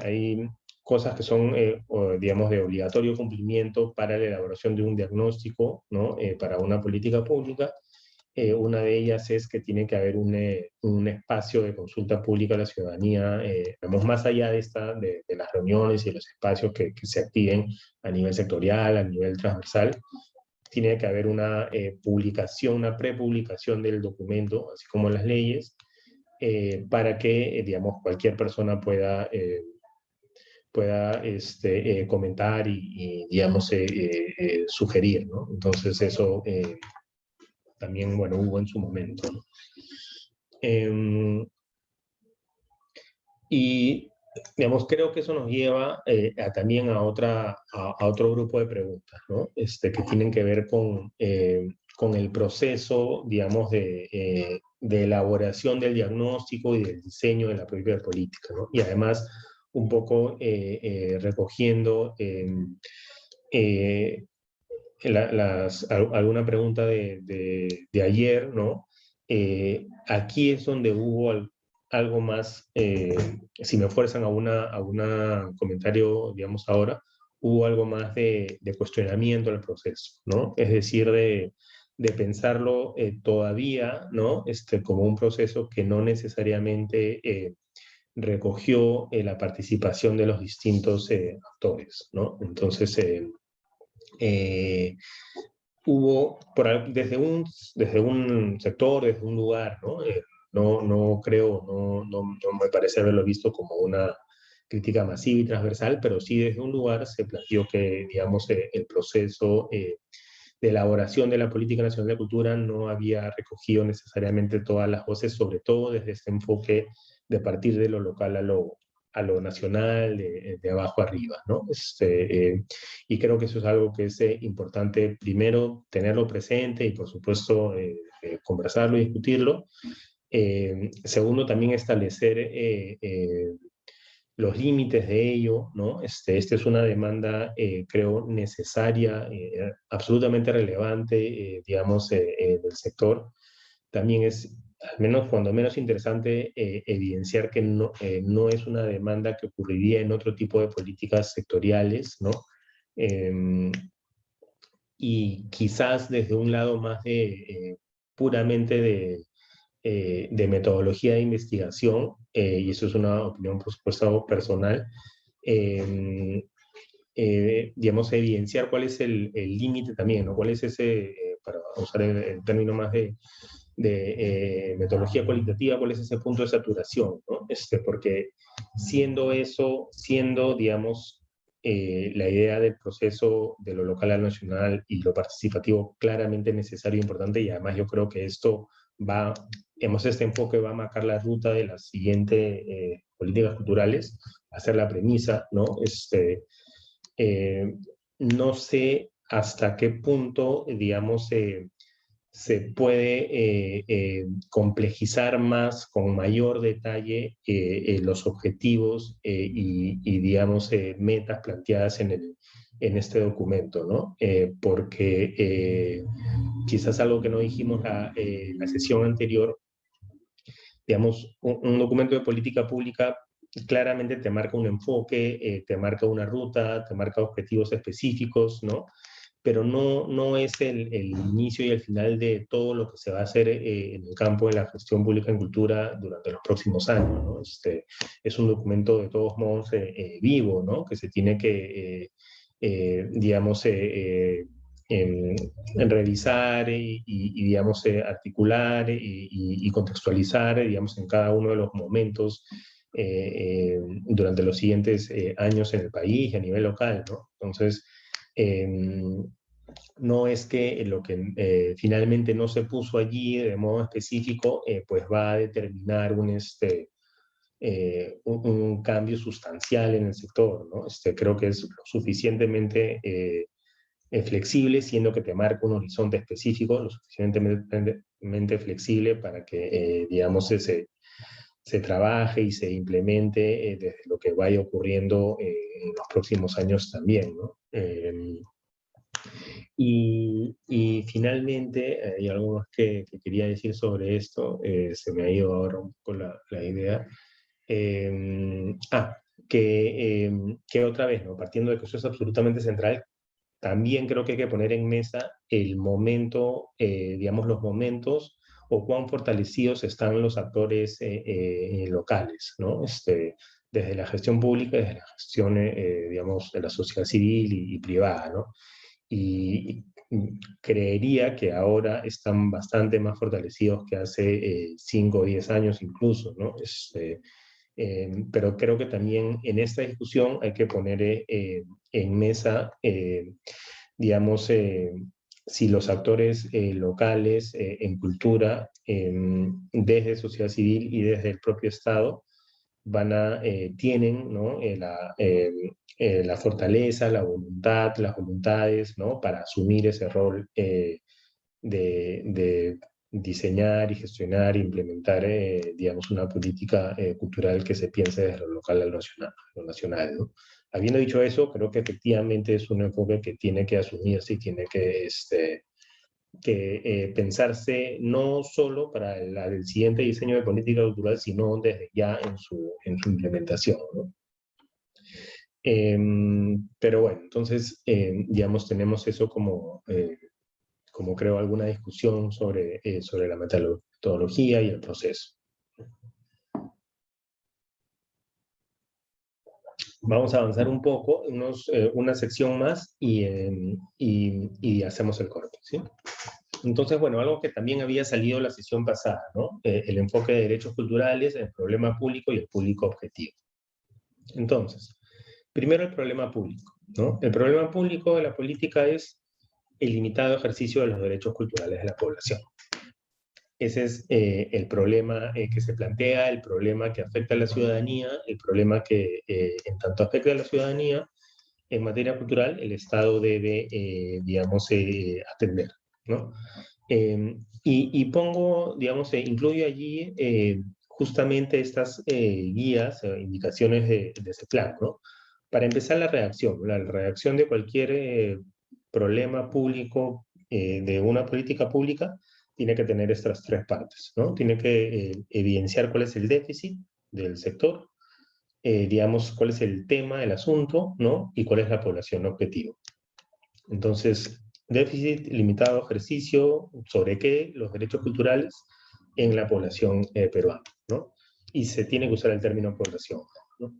[SPEAKER 2] hay cosas que son, digamos, de obligatorio cumplimiento para la elaboración de un diagnóstico, ¿no? Para una política pública. Una de ellas es que tiene que haber un espacio de consulta pública a la ciudadanía, vamos, más allá de las reuniones y de los espacios que se activen a nivel sectorial, a nivel transversal. Tiene que haber una publicación, una prepublicación del documento, así como las leyes, para que, digamos, cualquier persona pueda comentar y digamos, sugerir, ¿no? Entonces eso también, bueno, hubo en su momento, ¿no? Y, digamos, creo que eso nos lleva también a otro grupo de preguntas, ¿no? Que tienen que ver con el proceso, digamos, de elaboración del diagnóstico y del diseño de la propia política, ¿no? Y además, un poco recogiendo alguna pregunta de ayer, ¿no? Aquí es donde hubo algo más, si me fuerzan a un comentario, digamos, ahora, hubo algo más de cuestionamiento al proceso, ¿no? Es decir, de pensarlo todavía, ¿no? Como un proceso que no necesariamente recogió la participación de los distintos actores, ¿no? Entonces, hubo desde un sector, desde un lugar, ¿no? No creo, no me parece haberlo visto como una crítica masiva y transversal, pero sí desde un lugar se planteó que, digamos, el proceso elaboración de la Política Nacional de Cultura no había recogido necesariamente todas las voces, sobre todo desde ese enfoque de partir de lo local a lo nacional, de abajo arriba, ¿no? Y creo que eso es algo que es importante, primero, tenerlo presente y, por supuesto, conversarlo y discutirlo. Segundo, también establecer los límites de ello, ¿no? Esta es una demanda, creo, necesaria, absolutamente relevante, digamos, del sector. También es, al menos cuando menos interesante, evidenciar que no es una demanda que ocurriría en otro tipo de políticas sectoriales, ¿no? Y quizás desde un lado más puramente de metodología de investigación, y eso es una opinión, por supuesto, personal, digamos, evidenciar cuál es el límite también, ¿no? Cuál es ese, para usar el término más de metodología cualitativa, cuál es ese punto de saturación, ¿no? Porque siendo, digamos, la idea del proceso de lo local al nacional y lo participativo claramente necesario e importante, y además yo creo que esto este enfoque va a marcar la ruta de las siguientes políticas culturales, va a ser la premisa, ¿no? No sé hasta qué punto, digamos, se puede complejizar más, con mayor detalle, los objetivos digamos, metas planteadas en este documento, ¿no? Porque quizás algo que no dijimos la sesión anterior, digamos, un documento de política pública claramente te marca un enfoque, te marca una ruta, te marca objetivos específicos, ¿no? Pero no es el inicio y el final de todo lo que se va a hacer en el campo de la gestión pública en cultura durante los próximos años, ¿no? Es un documento de todos modos vivo, ¿no? Que se tiene que, digamos, en revisar digamos, articular y contextualizar, digamos, en cada uno de los momentos durante los siguientes años en el país y a nivel local, ¿no? Entonces, no es que lo que finalmente no se puso allí de modo específico, pues va a determinar un cambio sustancial en el sector, ¿no? Creo que es lo suficientemente flexible, siendo que te marca un horizonte específico, lo suficientemente flexible para que, digamos, se trabaje y se implemente desde lo que vaya ocurriendo en los próximos años también, ¿no? Y finalmente, hay algo más que quería decir sobre esto, se me ha ido ahora un poco la idea. Que otra vez, ¿no? Partiendo de que eso es absolutamente central, también creo que hay que poner en mesa el momento, digamos, los momentos o cuán fortalecidos están los actores locales, ¿no? Desde la gestión pública, desde la gestión, digamos, de la sociedad civil y privada, ¿no? Y creería que ahora están bastante más fortalecidos que hace 5 o 10 años incluso, ¿no? Pero creo que también en esta discusión hay que poner en mesa, digamos, si los actores locales en cultura, desde sociedad civil y desde el propio Estado, tienen, ¿no? La fortaleza, la voluntad, las voluntades, ¿no? Para asumir ese rol de diseñar y gestionar e implementar, digamos, una política cultural que se piense desde lo local al nacional, ¿no? Habiendo dicho eso, creo que efectivamente es un enfoque que tiene que asumirse y tiene que pensarse no solo para el siguiente diseño de política cultural, sino desde ya en su implementación, ¿no? Pero bueno, entonces, digamos, tenemos eso como creo alguna discusión sobre la metodología y el proceso. Vamos a avanzar un poco, una sección más y hacemos el corte, ¿sí? Entonces, bueno, algo que también había salido la sesión pasada, ¿no? El enfoque de derechos culturales, el problema público y el público objetivo. Entonces, primero el problema público, ¿no? El problema público de la política es el limitado ejercicio de los derechos culturales de la población. Ese es el problema que se plantea, el problema que afecta a la ciudadanía, el problema que en tanto afecta a la ciudadanía, en materia cultural, el Estado debe, digamos, atender, ¿no? Pongo, digamos, incluyo allí justamente estas guías, indicaciones de ese plan, ¿no? Para empezar, la reacción de cualquier problema público, de una política pública, tiene que tener estas tres partes, ¿no? Tiene que evidenciar cuál es el déficit del sector, digamos, cuál es el tema, el asunto, ¿no? Y cuál es la población objetivo. Entonces, déficit, limitado ejercicio, ¿sobre qué? Los derechos culturales en la población peruana, ¿no? Y se tiene que usar el término población, ¿no?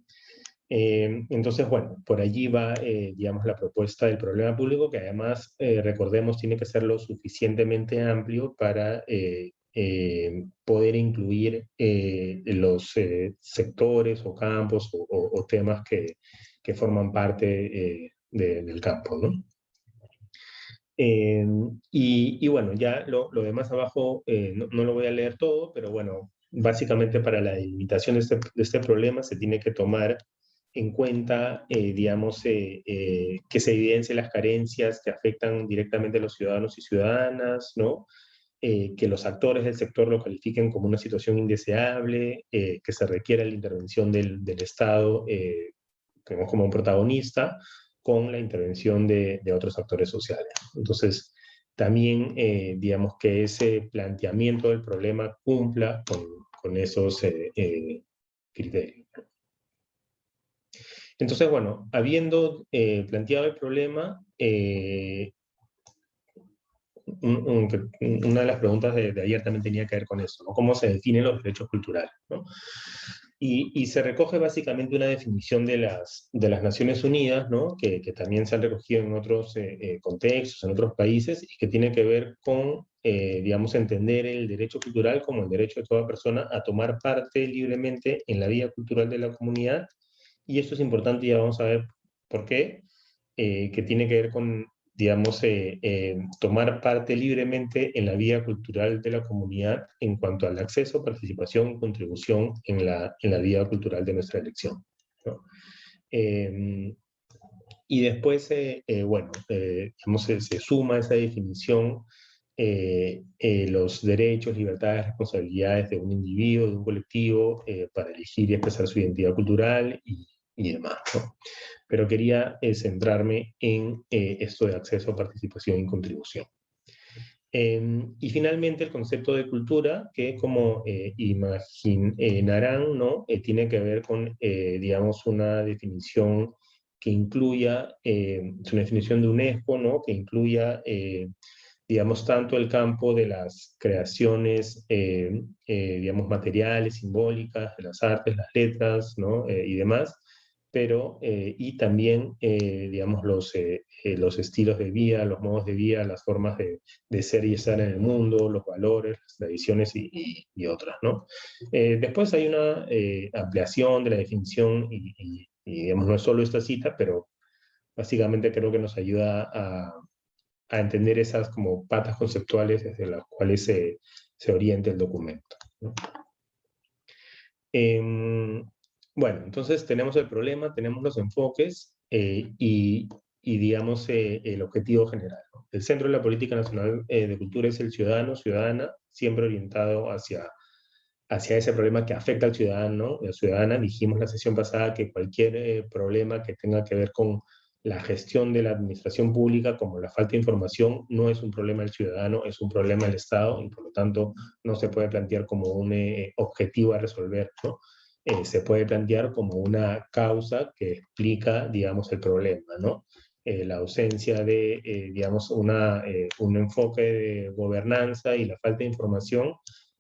[SPEAKER 2] Entonces, bueno, por allí va, digamos, la propuesta del problema público, que además, recordemos, tiene que ser lo suficientemente amplio para poder incluir los sectores o campos o temas que forman parte del campo, ¿no? Y bueno, ya lo demás abajo no lo voy a leer todo, pero bueno, básicamente para la delimitación de este problema se tiene que tomar en cuenta, digamos, que se evidencien las carencias que afectan directamente a los ciudadanos y ciudadanas, ¿no? Que los actores del sector lo califiquen como una situación indeseable, que se requiera la intervención del Estado como un protagonista, con la intervención de otros actores sociales. Entonces, también, digamos, que ese planteamiento del problema cumpla con esos criterios. Entonces, bueno, habiendo planteado el problema, una de las preguntas de ayer también tenía que ver con eso, ¿no? ¿Cómo se definen los derechos culturales, ¿no? Y se recoge básicamente una definición de las Naciones Unidas, ¿no? Que también se han recogido en otros contextos, en otros países, y que tiene que ver con, digamos, entender el derecho cultural como el derecho de toda persona a tomar parte libremente en la vida cultural de la comunidad. Y esto es importante, y ya vamos a ver por qué, que tiene que ver con, digamos, tomar parte libremente en la vida cultural de la comunidad en cuanto al acceso, participación y contribución en la vida cultural de nuestra elección, ¿no? Y después, bueno, digamos, se suma a esa definición los derechos, libertades, responsabilidades de un individuo, de un colectivo, para elegir y expresar su identidad cultural y demás, ¿no? Pero quería centrarme en esto de acceso, participación y contribución. Y finalmente el concepto de cultura, que como imaginarán, ¿no? Tiene que ver con, digamos, una definición que incluya, es una definición de UNESCO, ¿no? Que incluya, digamos, tanto el campo de las creaciones, digamos, materiales, simbólicas, de las artes, las letras, ¿no? Y demás, pero, y también, digamos, los estilos de vida, los modos de vida, las formas de ser y estar en el mundo, los valores, las tradiciones y otras, ¿no? Después hay una ampliación de la definición y, digamos, no es solo esta cita, pero básicamente creo que nos ayuda a entender esas como patas conceptuales desde las cuales se orienta el documento, ¿no? Bueno, entonces tenemos el problema, tenemos los enfoques y digamos, el objetivo general, ¿no? El centro de la política nacional de cultura es el ciudadano, ciudadana, siempre orientado hacia ese problema que afecta al ciudadano, la ciudadana. Dijimos la sesión pasada que cualquier problema que tenga que ver con la gestión de la administración pública, como la falta de información, no es un problema del ciudadano, es un problema del Estado, y por lo tanto no se puede plantear como un objetivo a resolver, ¿no? Se puede plantear como una causa que explica, digamos, el problema, ¿no? La ausencia de, digamos, un enfoque de gobernanza y la falta de información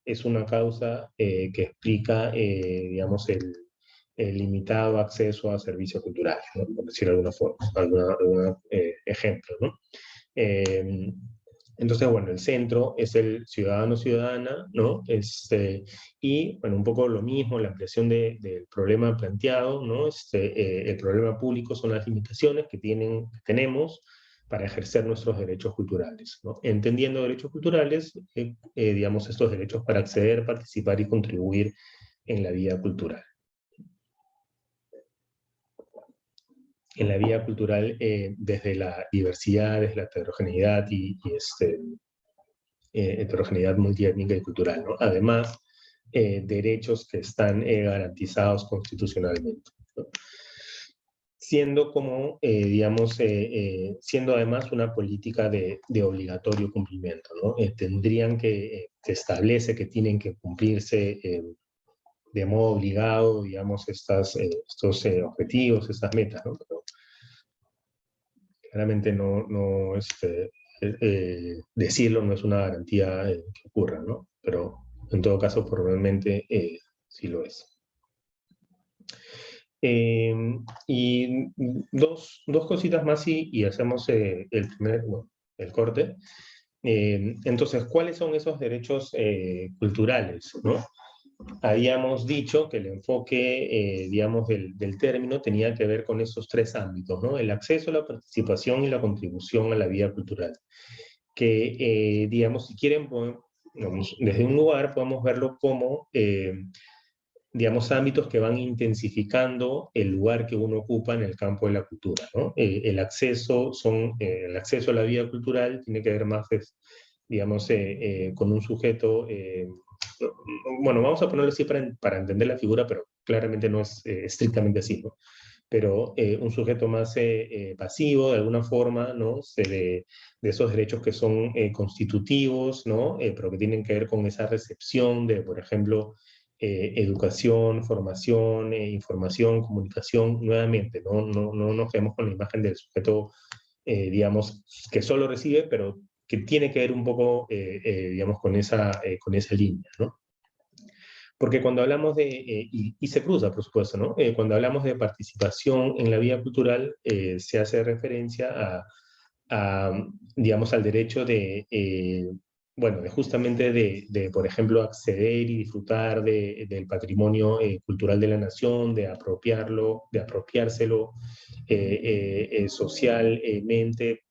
[SPEAKER 2] es una causa que explica, digamos, el limitado acceso a servicios culturales, ¿no? Por decirlo de alguna forma, algún ejemplo, ¿no? Entonces, bueno, el centro es el ciudadano-ciudadana, ¿no? Y, bueno, un poco lo mismo, la ampliación del problema planteado, ¿no? El problema público son las limitaciones que tenemos para ejercer nuestros derechos culturales, ¿no? Entendiendo derechos culturales, digamos, estos derechos para acceder, participar y contribuir en la vida cultural. En la vida cultural, desde la diversidad, desde la heterogeneidad heterogeneidad multiétnica y cultural, ¿no? Además, derechos que están garantizados constitucionalmente, ¿no? Siendo como, siendo además una política de obligatorio cumplimiento, ¿no? Tendrían se establece que tienen que cumplirse de modo obligado, digamos, estos objetivos, estas metas, ¿no? Pero claramente decirlo no es una garantía que ocurra, ¿no? Pero en todo caso, probablemente sí lo es. Y dos cositas más y hacemos el corte. Entonces, ¿cuáles son esos derechos culturales, ¿no? Habíamos dicho que el enfoque, digamos, del término tenía que ver con esos tres ámbitos, ¿no? El acceso, la participación y la contribución a la vida cultural. Que, digamos, si quieren, digamos, desde un lugar podemos verlo como digamos, ámbitos que van intensificando el lugar que uno ocupa en el campo de la cultura, ¿no? El acceso a la vida cultural tiene que ver más, digamos, con un sujeto, bueno, vamos a ponerlo así para entender la figura, pero claramente no es estrictamente así, ¿no? Pero un sujeto más pasivo, de alguna forma, ¿no? De esos derechos que son constitutivos, ¿no? Pero que tienen que ver con esa recepción de, por ejemplo, educación, formación, información, comunicación, nuevamente, no nos quedemos con la imagen del sujeto, digamos, que solo recibe, pero que tiene que ver un poco, digamos, con esa línea, ¿no? Porque cuando hablamos y se cruza, por supuesto, ¿no? Cuando hablamos de participación en la vida cultural, se hace referencia digamos, al derecho bueno, justamente por ejemplo, acceder y disfrutar del patrimonio cultural de la nación, de apropiárselo socialmente,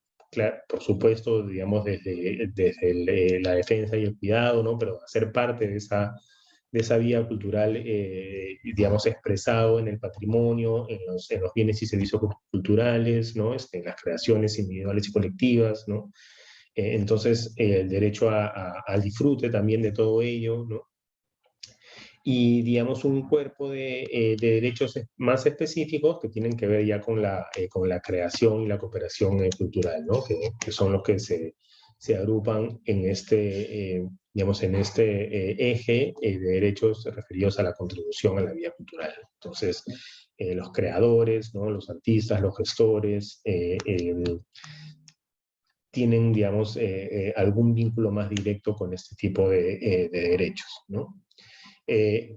[SPEAKER 2] por supuesto, digamos, desde la defensa y el cuidado, ¿no? Pero hacer parte de esa vida cultural, digamos, expresado en el patrimonio, en los bienes y servicios culturales, ¿no? En las creaciones individuales y colectivas, ¿no? Entonces, el derecho al disfrute también de todo ello, ¿no? Y, digamos, un cuerpo de derechos más específicos que tienen que ver ya con la creación y la cooperación cultural, ¿no? Que son los que se agrupan en digamos, en este eje de derechos referidos a la contribución a la vida cultural. Entonces, los creadores, ¿no? Los artistas, los gestores, tienen, digamos, algún vínculo más directo con este tipo de derechos, ¿no?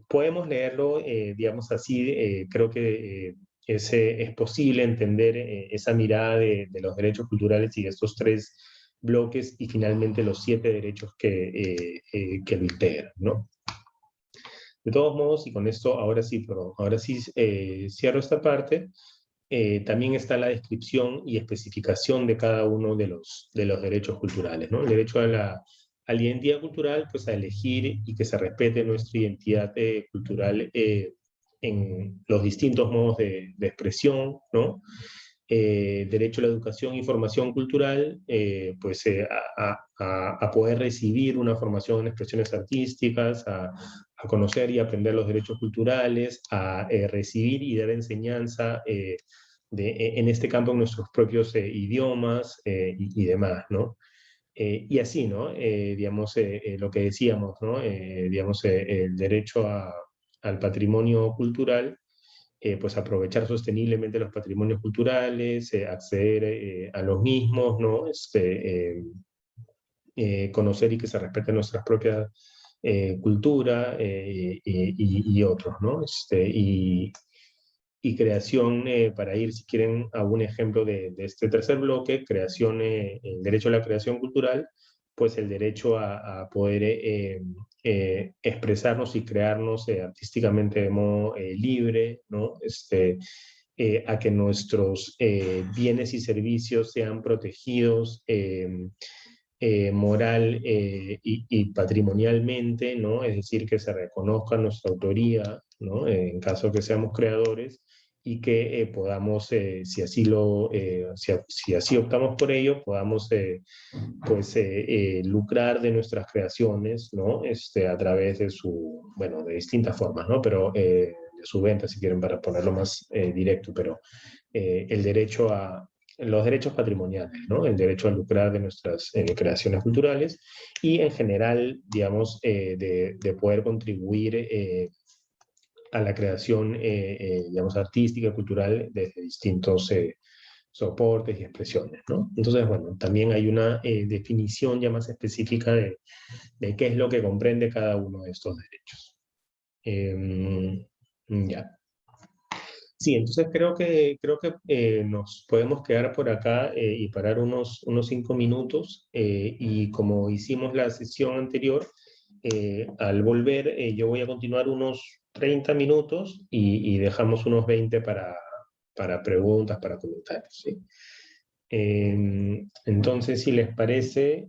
[SPEAKER 2] Podemos leerlo, digamos así, creo que es posible entender esa mirada de los derechos culturales y de estos tres bloques y finalmente los 7 derechos que lo integran, ¿no? De todos modos, y con esto ahora sí cierro esta parte, también está la descripción y especificación de cada uno de los derechos culturales, ¿no? El derecho a la identidad cultural, pues a elegir y que se respete nuestra identidad cultural en los distintos modos de expresión, ¿no? Derecho a la educación y formación cultural, pues a poder recibir una formación en expresiones artísticas, a conocer y aprender los derechos culturales, a recibir y dar enseñanza en este campo en nuestros propios idiomas y demás, ¿no? Y así, ¿no? Digamos, lo que decíamos, ¿no? Digamos, el derecho al patrimonio cultural, pues aprovechar sosteniblemente los patrimonios culturales, acceder a los mismos, ¿no? Conocer y que se respete nuestras propias cultura y otros, ¿no? Y creación, para ir, si quieren, a un ejemplo de este tercer bloque, creación, el derecho a la creación cultural, pues el derecho a poder expresarnos y crearnos artísticamente de modo libre, ¿no? a que nuestros bienes y servicios sean protegidos moral y patrimonialmente, ¿no? Es decir, que se reconozca nuestra autoría, ¿no? En caso que seamos creadores, y que podamos, si así optamos por ello, podamos pues, lucrar de nuestras creaciones, ¿no? A través de bueno, de distintas formas, ¿no? Pero de su venta, si quieren, para ponerlo más directo, pero el derecho los derechos patrimoniales, ¿no? El derecho a lucrar de nuestras creaciones culturales y en general, digamos, de poder contribuir a la creación, digamos, artística y cultural desde distintos soportes y expresiones, ¿no? Entonces, bueno, también hay una definición ya más específica de qué es lo que comprende cada uno de estos derechos. Ya. Sí, entonces creo que nos podemos quedar por acá y parar unos 5 minutos. Y como hicimos la sesión anterior, al volver yo voy a continuar unos 30 minutos y dejamos unos 20 para preguntas, para comentarios, ¿sí? Entonces, si les parece,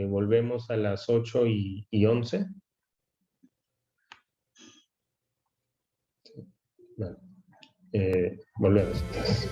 [SPEAKER 2] volvemos a las 8:11. Bueno, volvemos entonces.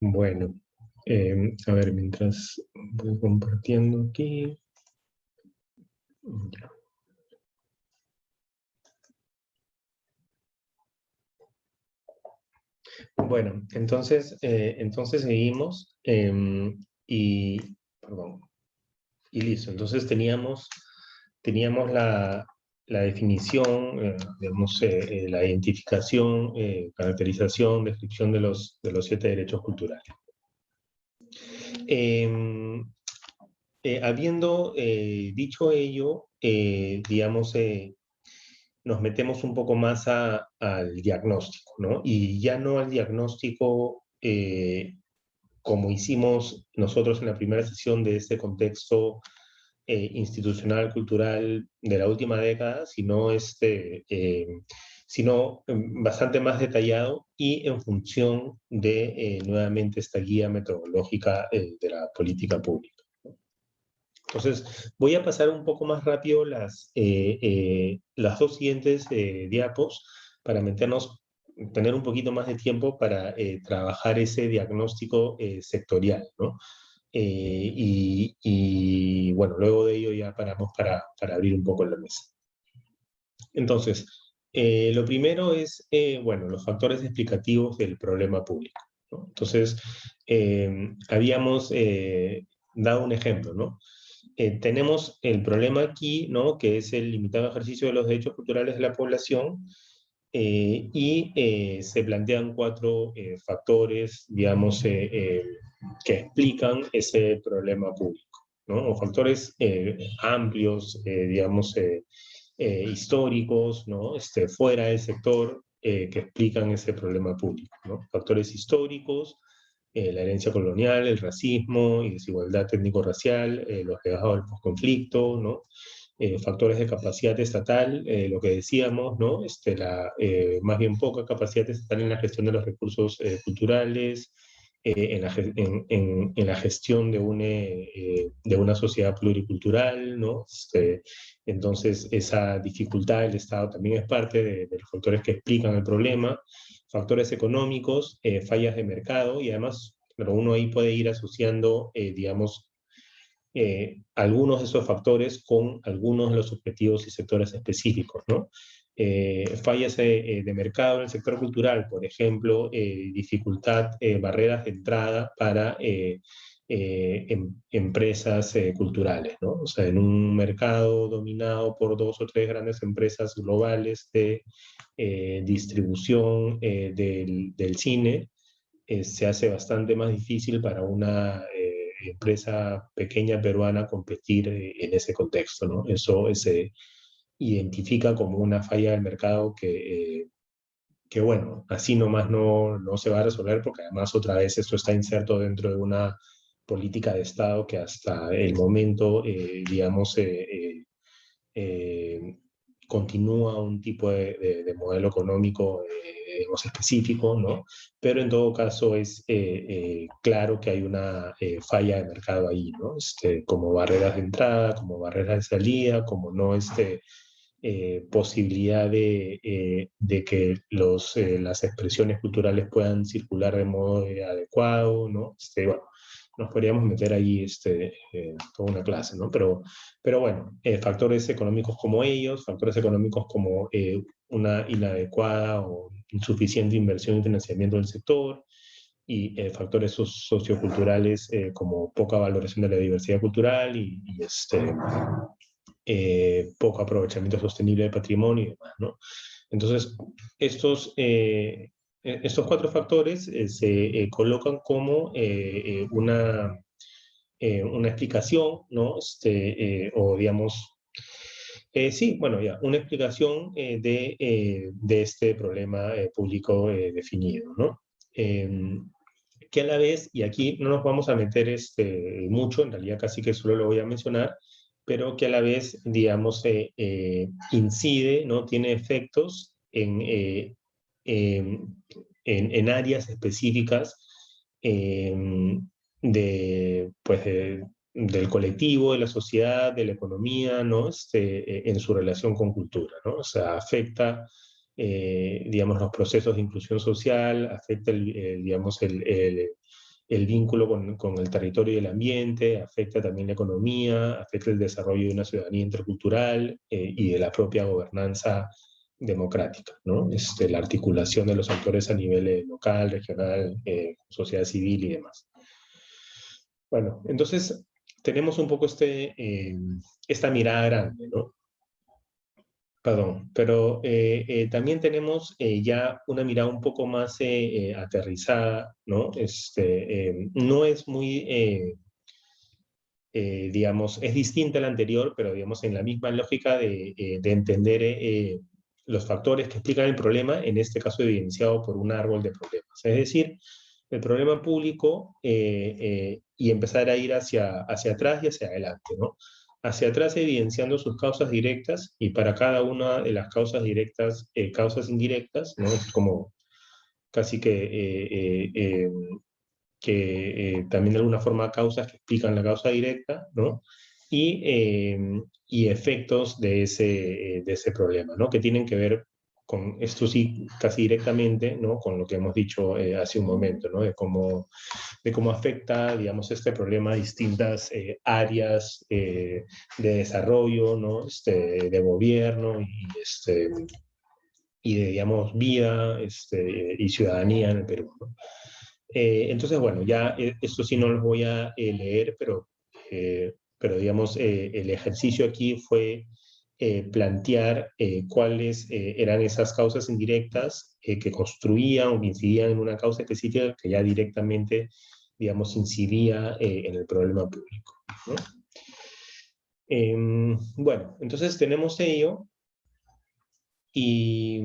[SPEAKER 2] Bueno, a ver, mientras voy compartiendo aquí. Ya. Bueno, entonces seguimos y, perdón, y listo. Entonces teníamos la definición, digamos, la identificación, caracterización, descripción de los 7 derechos culturales. Habiendo dicho ello, digamos, nos metemos un poco más al diagnóstico, ¿no? Y ya no al diagnóstico como hicimos nosotros en la primera sesión de este contexto institucional, cultural de la última década, sino bastante más detallado y en función de, nuevamente, esta guía metodológica de la política pública. Entonces, voy a pasar un poco más rápido las dos siguientes diapos para tener un poquito más de tiempo para trabajar ese diagnóstico sectorial, ¿no? Y bueno, luego de ello ya paramos para abrir un poco la mesa. Entonces, lo primero es, bueno, los factores explicativos del problema público, ¿no? Entonces, habíamos dado un ejemplo, ¿no? Tenemos el problema aquí, ¿no? Que es el limitado ejercicio de los derechos culturales de la población, y se plantean 4 factores, digamos, que explican ese problema público, ¿no? O factores amplios, digamos, históricos, ¿no? Fuera del sector, que explican ese problema público, ¿no? Factores históricos, la herencia colonial, el racismo y desigualdad étnico-racial, los legados del posconflicto, ¿no? Factores de capacidad estatal, lo que decíamos, ¿no? Más bien poca capacidad estatal en la gestión de los recursos culturales, en la gestión de una sociedad pluricultural, ¿no? Entonces, esa dificultad del Estado también es parte de los factores que explican el problema. Factores económicos, fallas de mercado, y además, pero uno ahí puede ir asociando, digamos, algunos de esos factores con algunos de los objetivos y sectores específicos, ¿no? Fallas de mercado en el sector cultural, por ejemplo, dificultad, barreras de entrada para empresas culturales, ¿no? O sea, en un mercado dominado por 2 o 3 grandes empresas globales de distribución del cine, se hace bastante más difícil para una empresa pequeña peruana competir en ese contexto, ¿no? Eso se identifica como una falla del mercado que bueno, así nomás no se va a resolver, porque además otra vez esto está inserto dentro de una política de Estado que hasta el momento, digamos, eh, continúa un tipo de modelo económico, digamos, específico, ¿no? Pero en todo caso es claro que hay una falla de mercado ahí, ¿no? Como barreras de entrada, como barreras de salida, como no posibilidad de que las expresiones culturales puedan circular de modo adecuado, ¿no? Bueno, nos podríamos meter ahí toda una clase, ¿no? Pero bueno, factores económicos como ellos, factores económicos como una inadecuada o insuficiente inversión y financiamiento del sector, y factores socioculturales como poca valoración de la diversidad cultural poco aprovechamiento sostenible del patrimonio y demás, ¿no? Entonces, estos 4 factores se colocan como una explicación, ¿no? O digamos, sí, bueno, ya, una explicación de este problema público definido, ¿no? Que a la vez, y aquí no nos vamos a meter mucho, en realidad casi que solo lo voy a mencionar, pero que a la vez, digamos, incide, ¿no? Tiene efectos en áreas específicas pues, del colectivo, de la sociedad, de la economía, ¿no? En su relación con cultura, ¿no? O sea, afecta, digamos, los procesos de inclusión social, afecta, digamos, el vínculo con el territorio y el ambiente, afecta también la economía, afecta el desarrollo de una ciudadanía intercultural y de la propia gobernanza democrática, ¿no? La articulación de los actores a nivel local, regional, sociedad civil y demás. Bueno, entonces tenemos un poco esta mirada grande, ¿no? Perdón, pero también tenemos ya una mirada un poco más aterrizada, ¿no? No es muy, digamos, es distinta a la anterior, pero digamos en la misma lógica de entender los factores que explican el problema, en este caso evidenciado por un árbol de problemas. Es decir, el problema público y empezar a ir hacia atrás y hacia adelante, ¿no? Hacia atrás evidenciando sus causas directas y para cada una de las causas directas, causas indirectas, ¿no? Es como casi que también de alguna forma causas que explican la causa directa, ¿no? Y efectos de ese problema, ¿no? Que tienen que ver con esto sí casi directamente, ¿no? Con lo que hemos dicho hace un momento, ¿no? De cómo afecta, digamos, este problema a distintas áreas de desarrollo, ¿no? De gobierno y de, digamos, vida y ciudadanía en el Perú, ¿no? Entonces, bueno, ya esto sí no los voy a leer, pero digamos, el ejercicio aquí fue plantear cuáles eran esas causas indirectas que construían o que incidían en una causa específica que ya directamente, digamos, incidía en el problema público, ¿no? Bueno, entonces tenemos ello y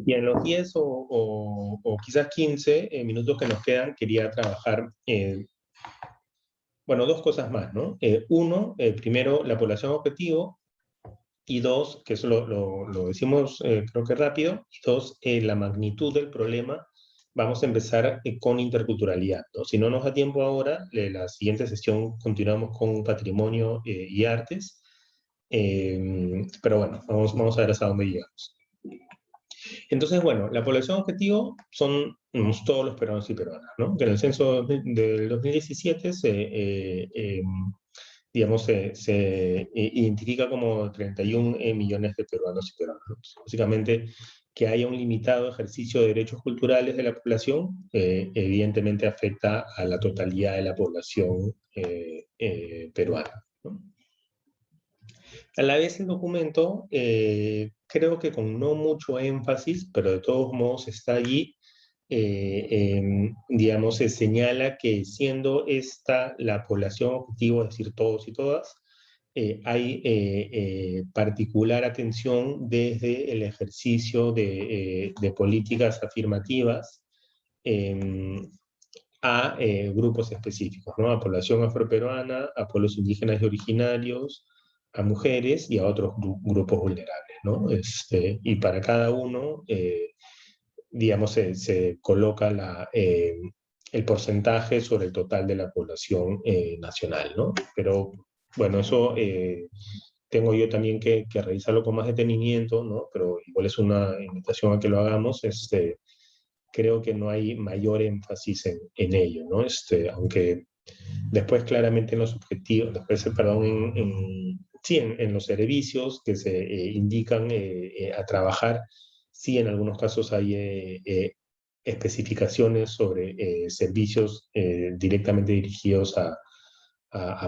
[SPEAKER 2] en los 10 o quizás 15 minutos que nos quedan, quería trabajar, bueno, dos cosas más, ¿no? Uno, primero, la población objetivo, y dos, que eso lo decimos creo que rápido, y dos, la magnitud del problema. Vamos a empezar con interculturalidad, ¿no? Si no nos da tiempo ahora, la siguiente sesión continuamos con patrimonio y artes, pero bueno, vamos a ver hasta dónde llegamos. Entonces, bueno, la población objetivo son todos los peruanos y peruanas, ¿no? Que en el censo del 2017 digamos, se identifica como 31 millones de peruanos y peruanas, ¿no? Básicamente, que haya un limitado ejercicio de derechos culturales de la población, evidentemente afecta a la totalidad de la población peruana, ¿no? A la vez el documento, creo que con no mucho énfasis, pero de todos modos está allí, digamos, se señala que siendo esta la población objetivo, es decir, todos y todas, hay particular atención desde el ejercicio de políticas afirmativas a grupos específicos, ¿no? A población afroperuana, a pueblos indígenas y originarios, a mujeres y a otros grupos vulnerables, ¿no? Y para cada uno, digamos, se coloca el porcentaje sobre el total de la población nacional, ¿no? Pero, bueno, eso tengo yo también que revisarlo con más detenimiento, ¿no? Pero igual es una invitación a que lo hagamos, creo que no hay mayor énfasis en ello, ¿no? Aunque después claramente en los objetivos, después, perdón, sí, en los servicios que se indican a trabajar, sí, en algunos casos hay especificaciones sobre servicios directamente dirigidos a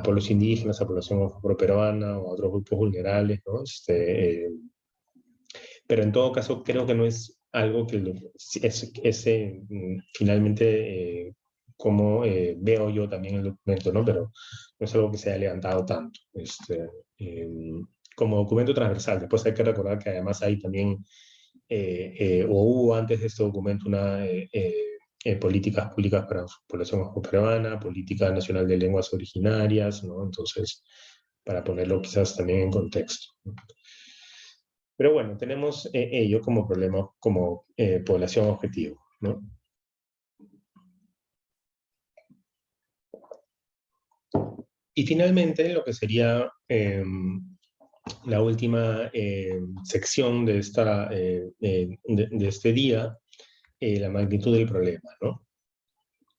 [SPEAKER 2] pueblos indígenas, a población afroperuana o a otros grupos vulnerables, ¿no? Pero en todo caso creo que no es algo que finalmente como veo yo también el documento, ¿no? Pero no es algo que se haya levantado tanto eh, como documento transversal. Después hay que recordar que además hay también, o hubo antes de este documento políticas públicas para la población afroperuana, política nacional de lenguas originarias, ¿no? Entonces, para ponerlo quizás también en contexto, ¿no? Pero bueno, tenemos ello como problema, como población objetivo, ¿no? Y finalmente, lo que sería la última sección de este día, la magnitud del problema, ¿no?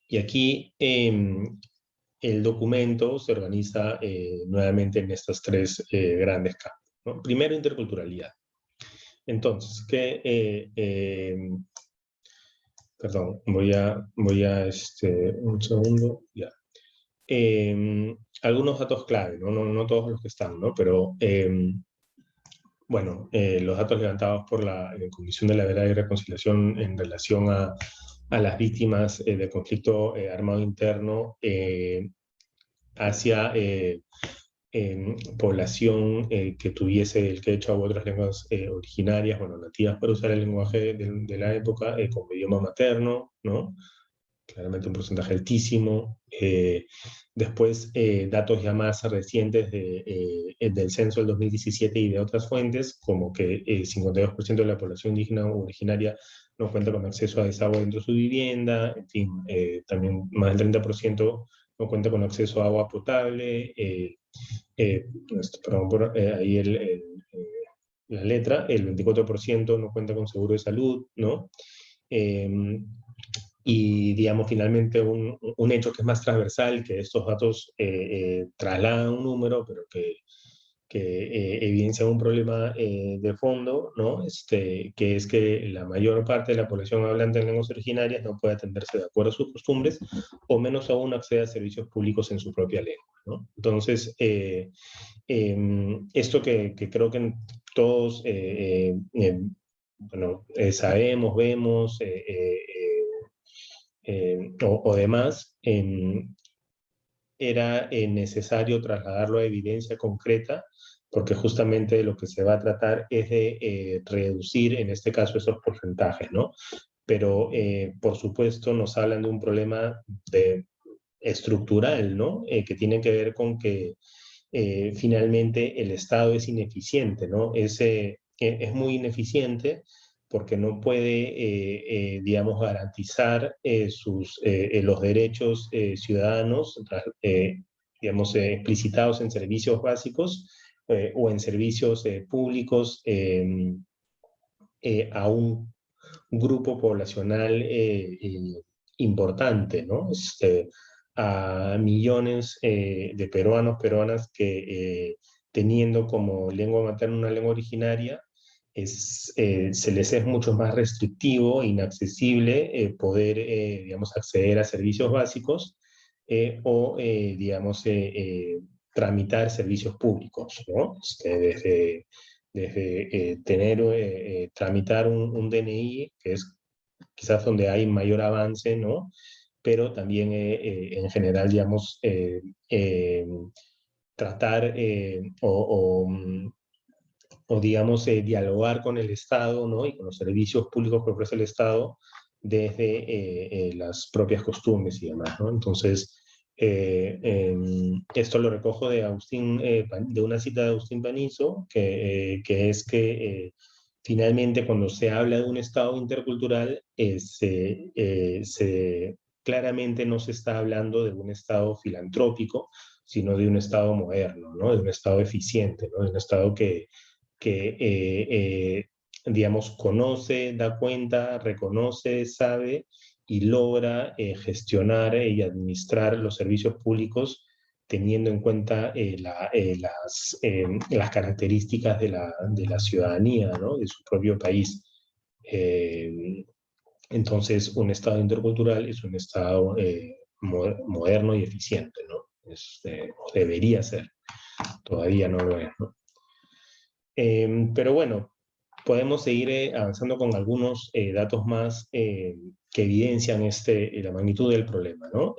[SPEAKER 2] Y aquí el documento se organiza nuevamente en estas tres grandes campos, ¿no? Primero, interculturalidad. Entonces, perdón, voy a un segundo, ya. Algunos datos clave, ¿no? No todos los que están, ¿no? Pero, bueno, los datos levantados por la Comisión de la Verdad y Reconciliación en relación a las víctimas de conflicto armado interno hacia población que tuviese el quechua u otras lenguas originarias, bueno, nativas para usar el lenguaje de la época como idioma materno, ¿no? Claramente un porcentaje altísimo. Después, datos ya más recientes del censo del 2017 y de otras fuentes, como que 52% de la población indígena o originaria no cuenta con acceso a desagüe dentro de su vivienda, en fin, también más del 30% no cuenta con acceso a agua potable, perdón por ahí la letra, el 24% no cuenta con seguro de salud, ¿no? Y, digamos, finalmente un hecho que es más transversal, que estos datos trasladan un número, pero que evidencia un problema de fondo, ¿no? Que es que la mayor parte de la población hablante de lenguas originarias no puede atenderse de acuerdo a sus costumbres, o menos aún accede a servicios públicos en su propia lengua, ¿no? Entonces, esto que creo que todos bueno, sabemos, vemos, o demás, era necesario trasladarlo a evidencia concreta, porque justamente lo que se va a tratar es de reducir, en este caso, esos porcentajes, ¿no? Pero, por supuesto, nos hablan de un problema estructural, ¿no? Que tiene que ver con que finalmente el Estado es ineficiente, ¿no? Es muy ineficiente porque no puede, digamos, garantizar los derechos ciudadanos, digamos, explicitados en servicios básicos o en servicios públicos a un grupo poblacional importante, ¿no? A millones de peruanos, peruanas que teniendo como lengua materna una lengua originaria, se les es mucho más restrictivo, inaccesible poder, digamos, acceder a servicios básicos o, digamos, tramitar servicios públicos, ¿no? Desde tramitar un DNI, que es quizás donde hay mayor avance, ¿no? Pero también en general, digamos, tratar o digamos, dialogar con el Estado, ¿no? Y con los servicios públicos que ofrece el Estado desde las propias costumbres y demás, ¿no? Entonces, esto lo recojo de Agustín, de una cita de Agustín Panizo, que es que finalmente cuando se habla de un Estado intercultural, claramente no se está hablando de un Estado filantrópico, sino de un Estado moderno, ¿no? De un Estado eficiente, ¿no? De un Estado que digamos, conoce, da cuenta, reconoce, sabe y logra gestionar y administrar los servicios públicos teniendo en cuenta las características de la ciudadanía, ¿no? De su propio país. Entonces, un Estado intercultural es un Estado moderno y eficiente, ¿no? Debería ser, todavía no lo es, ¿no? Pero bueno, podemos seguir avanzando con algunos datos más que evidencian la magnitud del problema, ¿no?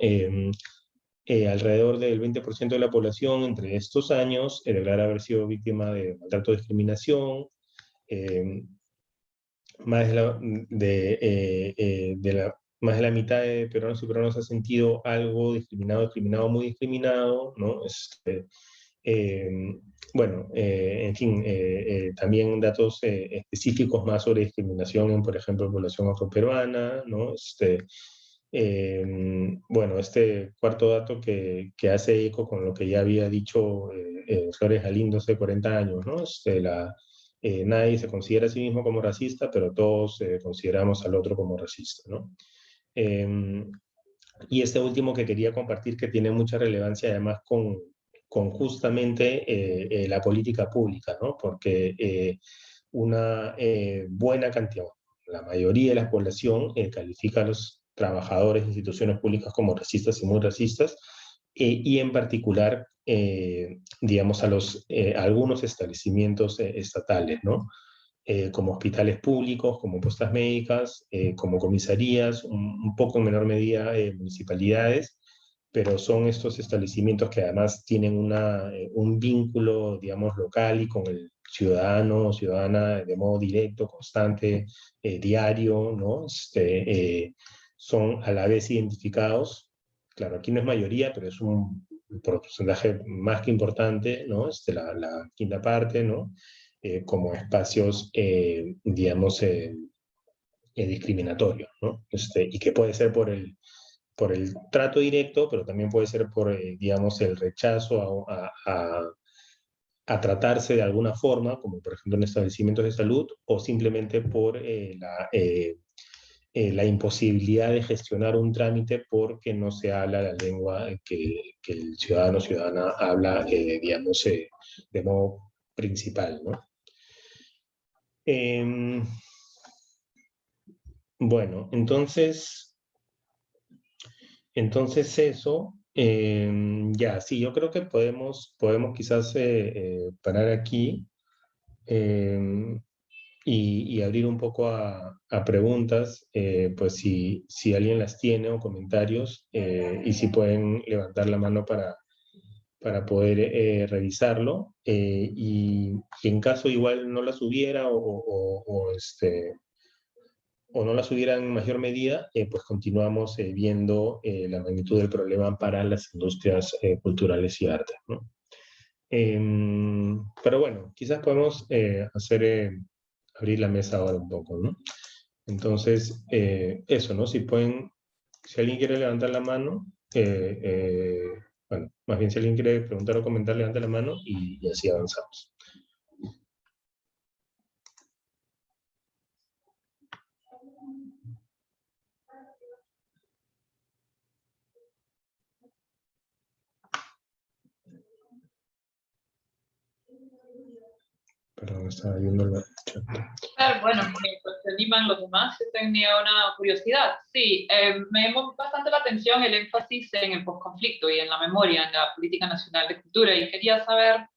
[SPEAKER 2] Alrededor del 20% de la población entre estos años declara haber sido víctima de maltrato o discriminación. Más más de la mitad de peruanos y peruanas ha sentido algo discriminado, muy discriminado, ¿no? Bueno, en fin, también datos específicos más sobre discriminación en, por ejemplo, población afroperuana, ¿no? Bueno, este cuarto dato que hace eco con lo que ya había dicho Flores Galindo hace 40 años, ¿no? nadie se considera a sí mismo como racista, pero todos consideramos al otro como racista, ¿no? Y este último que quería compartir, que tiene mucha relevancia además con justamente la política pública, ¿no? Porque una buena cantidad, la mayoría de la población califica a los trabajadores de instituciones públicas como racistas y muy racistas, y en particular, digamos, a algunos establecimientos estatales, ¿no? Como hospitales públicos, como postas médicas, como comisarías, un poco en menor medida municipalidades, pero son estos establecimientos que además tienen un vínculo, digamos, local y con el ciudadano o ciudadana de modo directo, constante, diario, ¿no? Son a la vez identificados. Claro, aquí no es mayoría, pero es un porcentaje más que importante, ¿no? La quinta parte, ¿no? Como espacios, digamos, discriminatorios, ¿no? Y que puede ser por el trato directo, pero también puede ser por, digamos, el rechazo a tratarse de alguna forma, como por ejemplo en establecimientos de salud, o simplemente por la imposibilidad de gestionar un trámite porque no se habla la lengua que el ciudadano o ciudadana habla, digamos, de modo principal, ¿no? Bueno, entonces eso, ya, sí, yo creo que podemos quizás parar aquí, em, y abrir un poco a preguntas, pues si alguien las tiene o comentarios, y si pueden levantar la mano para poder revisarlo, y en caso igual no las hubiera o no las hubiera en mayor medida, pues continuamos viendo la magnitud del problema para las industrias culturales y artes, ¿no? Pero bueno, quizás podemos abrir la mesa ahora un poco, ¿no? Entonces, eso, ¿no? Si alguien quiere levantar la mano, bueno, más bien si alguien quiere preguntar o comentar, levanta la mano y así avanzamos. Perdón, estaba viendo el chat.
[SPEAKER 1] Claro, bueno, mientras se animan los demás, yo tenía una curiosidad. Sí, me llamó bastante la atención el énfasis en el posconflicto y en la memoria, en la política nacional de cultura, y quería saber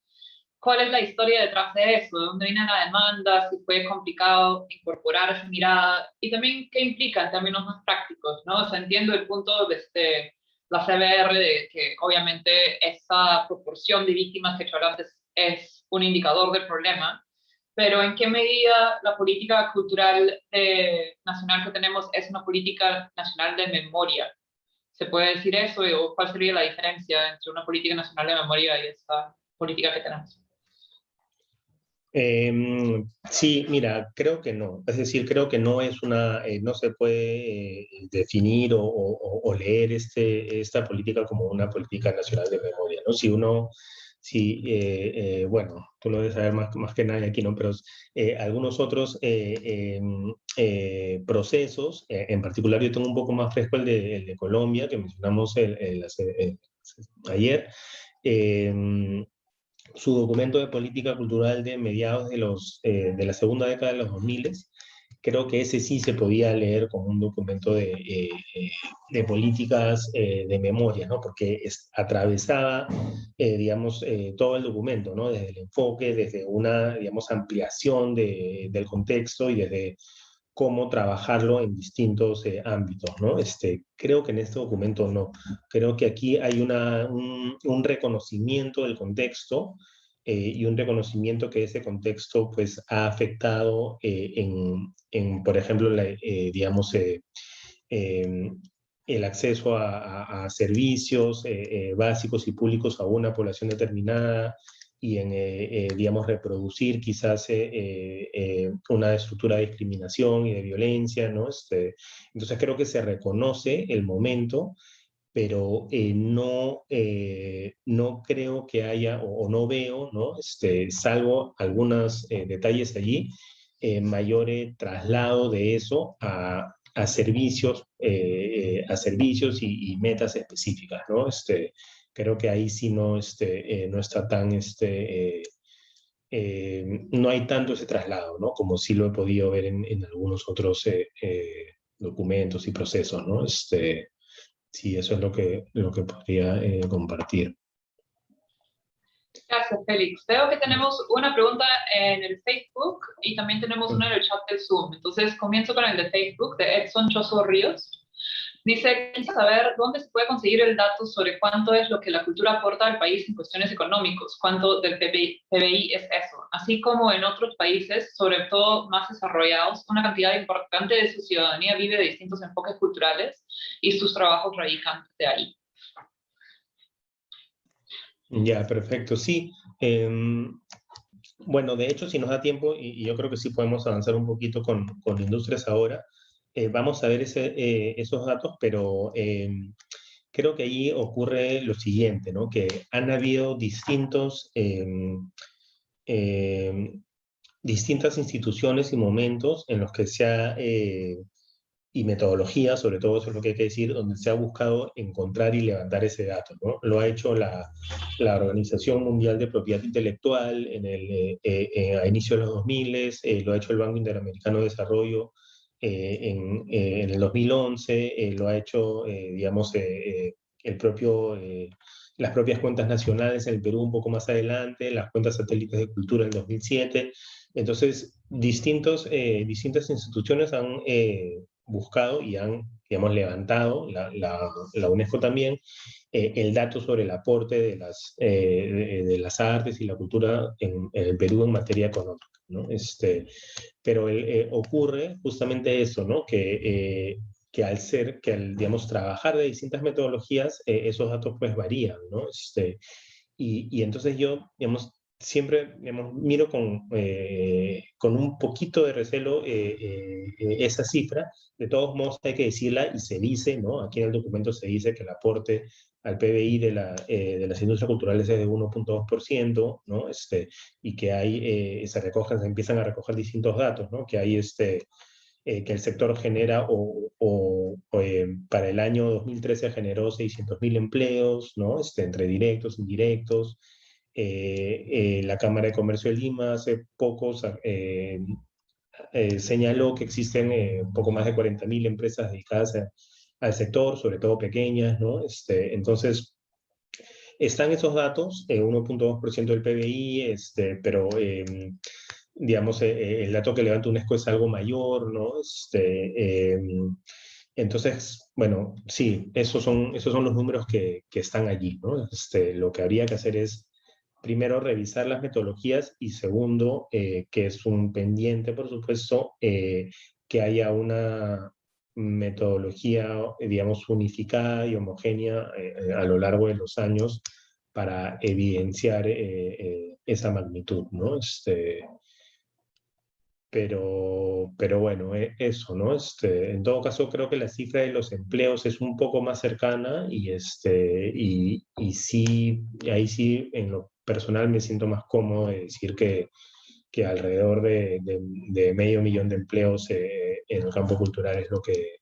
[SPEAKER 1] cuál es la historia detrás de eso, de dónde viene la demanda, si fue complicado incorporar esa mirada, y también qué implica en términos más prácticos, ¿no? O sea, entiendo el punto de la CBR, de que obviamente esa proporción de víctimas que he hecho antes es un indicador del problema, pero ¿en qué medida la política cultural nacional que tenemos es una política nacional de memoria? ¿Se puede decir eso? ¿O cuál sería la diferencia entre una política nacional de memoria y esta política que tenemos?
[SPEAKER 2] Sí, mira, creo que no. Es decir, creo que no es no se puede definir o leer esta política como una política nacional de memoria, ¿no? Bueno, tú lo debes saber más que nadie aquí, ¿no? Pero algunos otros procesos, en particular yo tengo un poco más fresco el de Colombia, que mencionamos ayer. Su documento de política cultural de mediados de la segunda década de los 2000, creo que ese sí se podía leer como un documento de políticas de memoria, ¿no? Porque atravesaba, digamos, todo el documento, ¿no? Desde el enfoque, desde una, digamos, ampliación del contexto y desde cómo trabajarlo en distintos ámbitos, ¿no? Creo que en este documento no. Creo que aquí hay un reconocimiento del contexto, y un reconocimiento que ese contexto pues ha afectado por ejemplo, digamos, eh, el acceso a servicios básicos y públicos a una población determinada, y en, digamos, reproducir quizás una estructura de discriminación y de violencia, ¿no? Entonces creo que se reconoce el momento, pero no creo que haya, o no veo, ¿no? Salvo algunos detalles allí, mayor traslado de eso a servicios y metas específicas, ¿no? Creo que ahí sí no está tan, no hay tanto ese traslado, ¿no? Como sí lo he podido ver en algunos otros documentos y procesos, ¿no? Sí, eso es lo que podría compartir.
[SPEAKER 1] Gracias, Félix. Veo que tenemos una pregunta en el Facebook y también tenemos una en el chat del Zoom. Entonces, comienzo con el de Facebook, de Edson Choso Ríos. Dice, quisiera saber dónde se puede conseguir el dato sobre cuánto es lo que la cultura aporta al país en cuestiones económicas, cuánto del PBI es eso, así como en otros países, sobre todo más desarrollados, una cantidad importante de su ciudadanía vive de distintos enfoques culturales y sus trabajos radican de ahí.
[SPEAKER 2] Ya, perfecto. Sí. Bueno, de hecho, si nos da tiempo, y yo creo que sí podemos avanzar un poquito con industrias ahora, vamos a ver esos datos, pero creo que ahí ocurre lo siguiente, ¿no? Que han habido distintas instituciones y momentos en los que y metodología, sobre todo eso es lo que hay que decir, donde se ha buscado encontrar y levantar ese dato, ¿no? Lo ha hecho la Organización Mundial de Propiedad Intelectual a inicios de los 2000, lo ha hecho el Banco Interamericano de Desarrollo en el 2011, lo ha hecho, digamos, las propias cuentas nacionales en el Perú un poco más adelante, las cuentas satélites de cultura en 2007. Entonces, distintas instituciones han buscado y han, digamos, levantado, la UNESCO también, el dato sobre el aporte de las artes y la cultura en el Perú en materia económica, ¿no? Pero ocurre justamente eso, ¿no? Que al, digamos, trabajar de distintas metodologías, esos datos pues varían, ¿no? Y entonces yo, digamos, siempre, digamos, miro con un poquito de recelo esa cifra. De todos modos hay que decirla y se dice, ¿no? Aquí en el documento se dice que el aporte al PBI de las industrias culturales es de 1.2%, ¿no? Y que se empiezan a recoger distintos datos, ¿no? Que hay que el sector genera para el año 2013 generó 600.000 empleos, ¿no? Entre directos, indirectos. La Cámara de Comercio de Lima hace poco señaló que existen un poco más de 40.000 empresas dedicadas al sector, sobre todo pequeñas, ¿no? Entonces, están esos datos, 1.2% del PBI, pero digamos, el dato que levanta UNESCO es algo mayor, ¿no? Entonces, bueno, sí, esos son los números que están allí, ¿no? Lo que habría que hacer es, primero, revisar las metodologías y segundo, que es un pendiente, por supuesto, que haya una metodología, digamos, unificada y homogénea a lo largo de los años para evidenciar esa magnitud, ¿no? Pero bueno, eso, ¿no? En todo caso, creo que la cifra de los empleos es un poco más cercana y sí, ahí sí, en lo personal me siento más cómodo de decir que alrededor de 500.000 de empleos en el campo cultural es lo que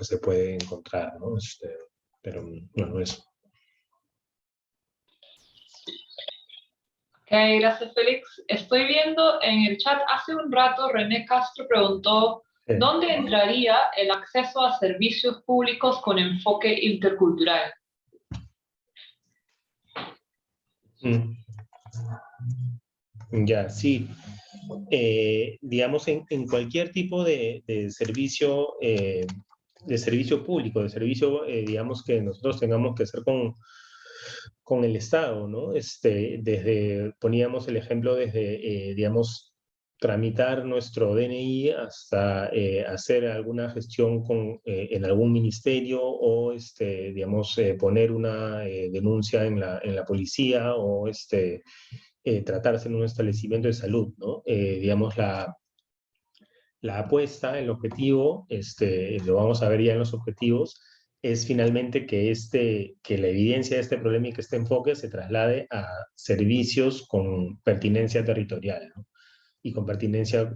[SPEAKER 2] se puede encontrar, ¿no? Pero bueno, eso.
[SPEAKER 1] Ok, gracias, Félix. Estoy viendo en el chat, hace un rato René Castro preguntó, ¿dónde entraría el acceso a servicios públicos con enfoque intercultural?
[SPEAKER 2] Ya, sí. Digamos, en cualquier tipo de servicio público, de servicio, digamos, que nosotros tengamos que hacer con el Estado, ¿no? Poníamos el ejemplo desde, digamos, tramitar nuestro DNI hasta hacer alguna gestión en algún ministerio o, digamos, poner una denuncia en la policía o, tratarse en un establecimiento de salud, ¿no? Digamos, la apuesta, el objetivo, lo vamos a ver ya en los objetivos, es finalmente que la evidencia de este problema y que este enfoque se traslade a servicios con pertinencia territorial, ¿no? Y con pertinencia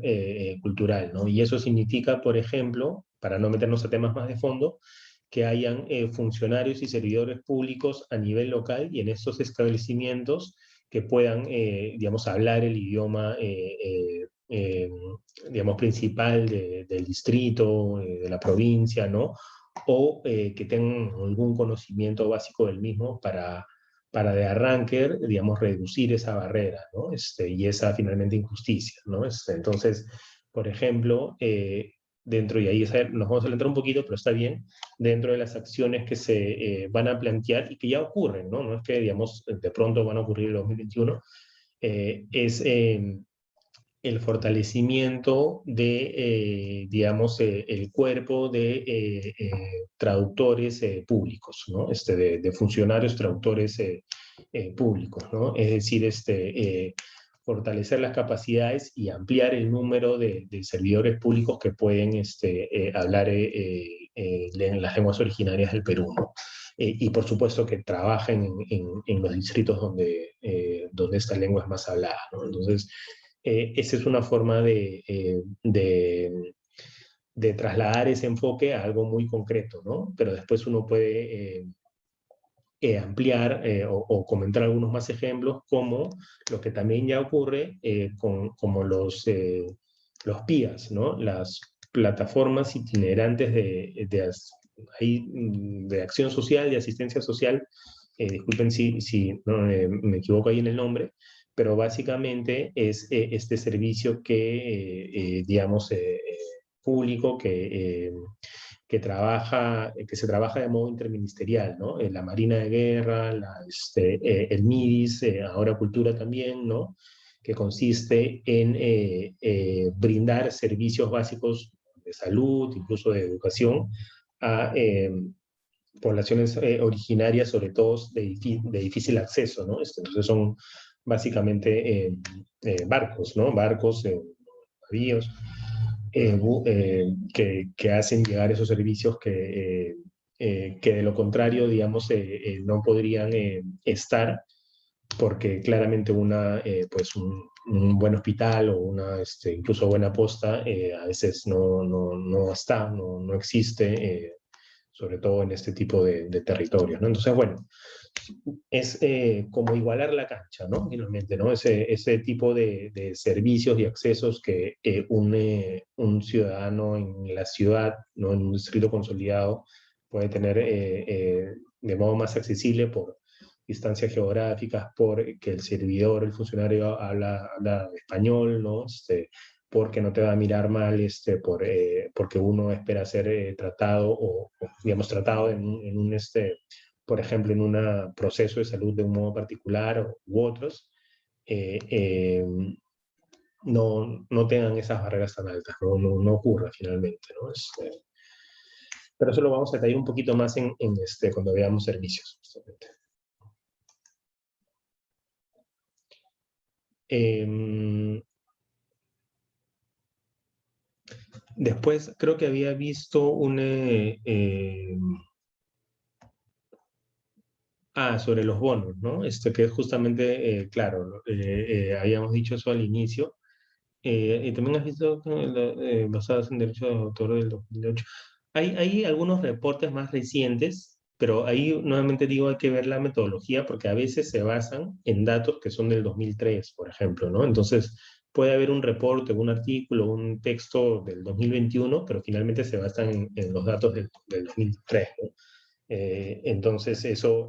[SPEAKER 2] cultural, ¿no? Y eso significa, por ejemplo, para no meternos a temas más de fondo, que hayan funcionarios y servidores públicos a nivel local y en estos establecimientos que puedan, digamos, hablar el idioma, digamos, principal del distrito, de la provincia, ¿no? O que tengan algún conocimiento básico del mismo para de arranque, digamos, reducir esa barrera, ¿no? Y esa finalmente injusticia, ¿no? Entonces, por ejemplo, dentro, y ahí nos vamos a adelantar un poquito, pero está bien, dentro de las acciones que se van a plantear y que ya ocurren, ¿no? No es que, digamos, de pronto van a ocurrir en el 2021, es el fortalecimiento de, digamos, el cuerpo de traductores públicos, ¿no? De funcionarios traductores públicos, ¿no? Es decir, fortalecer las capacidades y ampliar el número de servidores públicos que pueden hablar en las lenguas originarias del Perú, ¿no? Y por supuesto que trabajen en los distritos donde esta lengua es más hablada, ¿no? Entonces, esa es una forma de trasladar ese enfoque a algo muy concreto, ¿no? Pero después uno puede ampliar o comentar algunos más ejemplos, como lo que también ya ocurre como los PIAs, ¿no? Las plataformas itinerantes de acción social, de asistencia social. Disculpen si no, me equivoco ahí en el nombre, pero básicamente es este servicio que, digamos, público que se trabaja de modo interministerial, ¿no? La Marina de Guerra, el MIDIS, ahora Cultura también, ¿no? Que consiste en brindar servicios básicos de salud, incluso de educación, a poblaciones originarias, sobre todo de difícil acceso, ¿no? Entonces son básicamente barcos, ¿no? Barcos, navíos, que hacen llegar esos servicios que de lo contrario, digamos, no podrían estar, porque claramente pues un buen hospital o incluso buena posta a veces no está, no existe, sobre todo en este tipo de territorios, ¿no? Entonces, bueno, es como igualar la cancha, ¿no? Finalmente, ¿no? Ese tipo de servicios y accesos que un ciudadano en la ciudad, ¿no? En un distrito consolidado, puede tener de modo más accesible por distancias geográficas, por que el servidor, el funcionario habla español, ¿no? Porque no te va a mirar mal, porque uno espera ser tratado digamos, tratado en un por ejemplo, en un proceso de salud de un modo particular u otros, eh, eh, no tengan esas barreras tan altas, no ocurra finalmente, ¿no? Pero eso lo vamos a detallar un poquito más cuando veamos servicios, justamente. Después creo que había visto sobre los bonos, ¿no? Que es justamente, claro, habíamos dicho eso al inicio. Y también has visto basados en derechos de autor del 2008. Hay algunos reportes más recientes, pero ahí nuevamente digo, hay que ver la metodología, porque a veces se basan en datos que son del 2003, por ejemplo, ¿no? Entonces, puede haber un reporte, un artículo, un texto del 2021, pero finalmente se basan en los datos del 2003, ¿no? Entonces, eso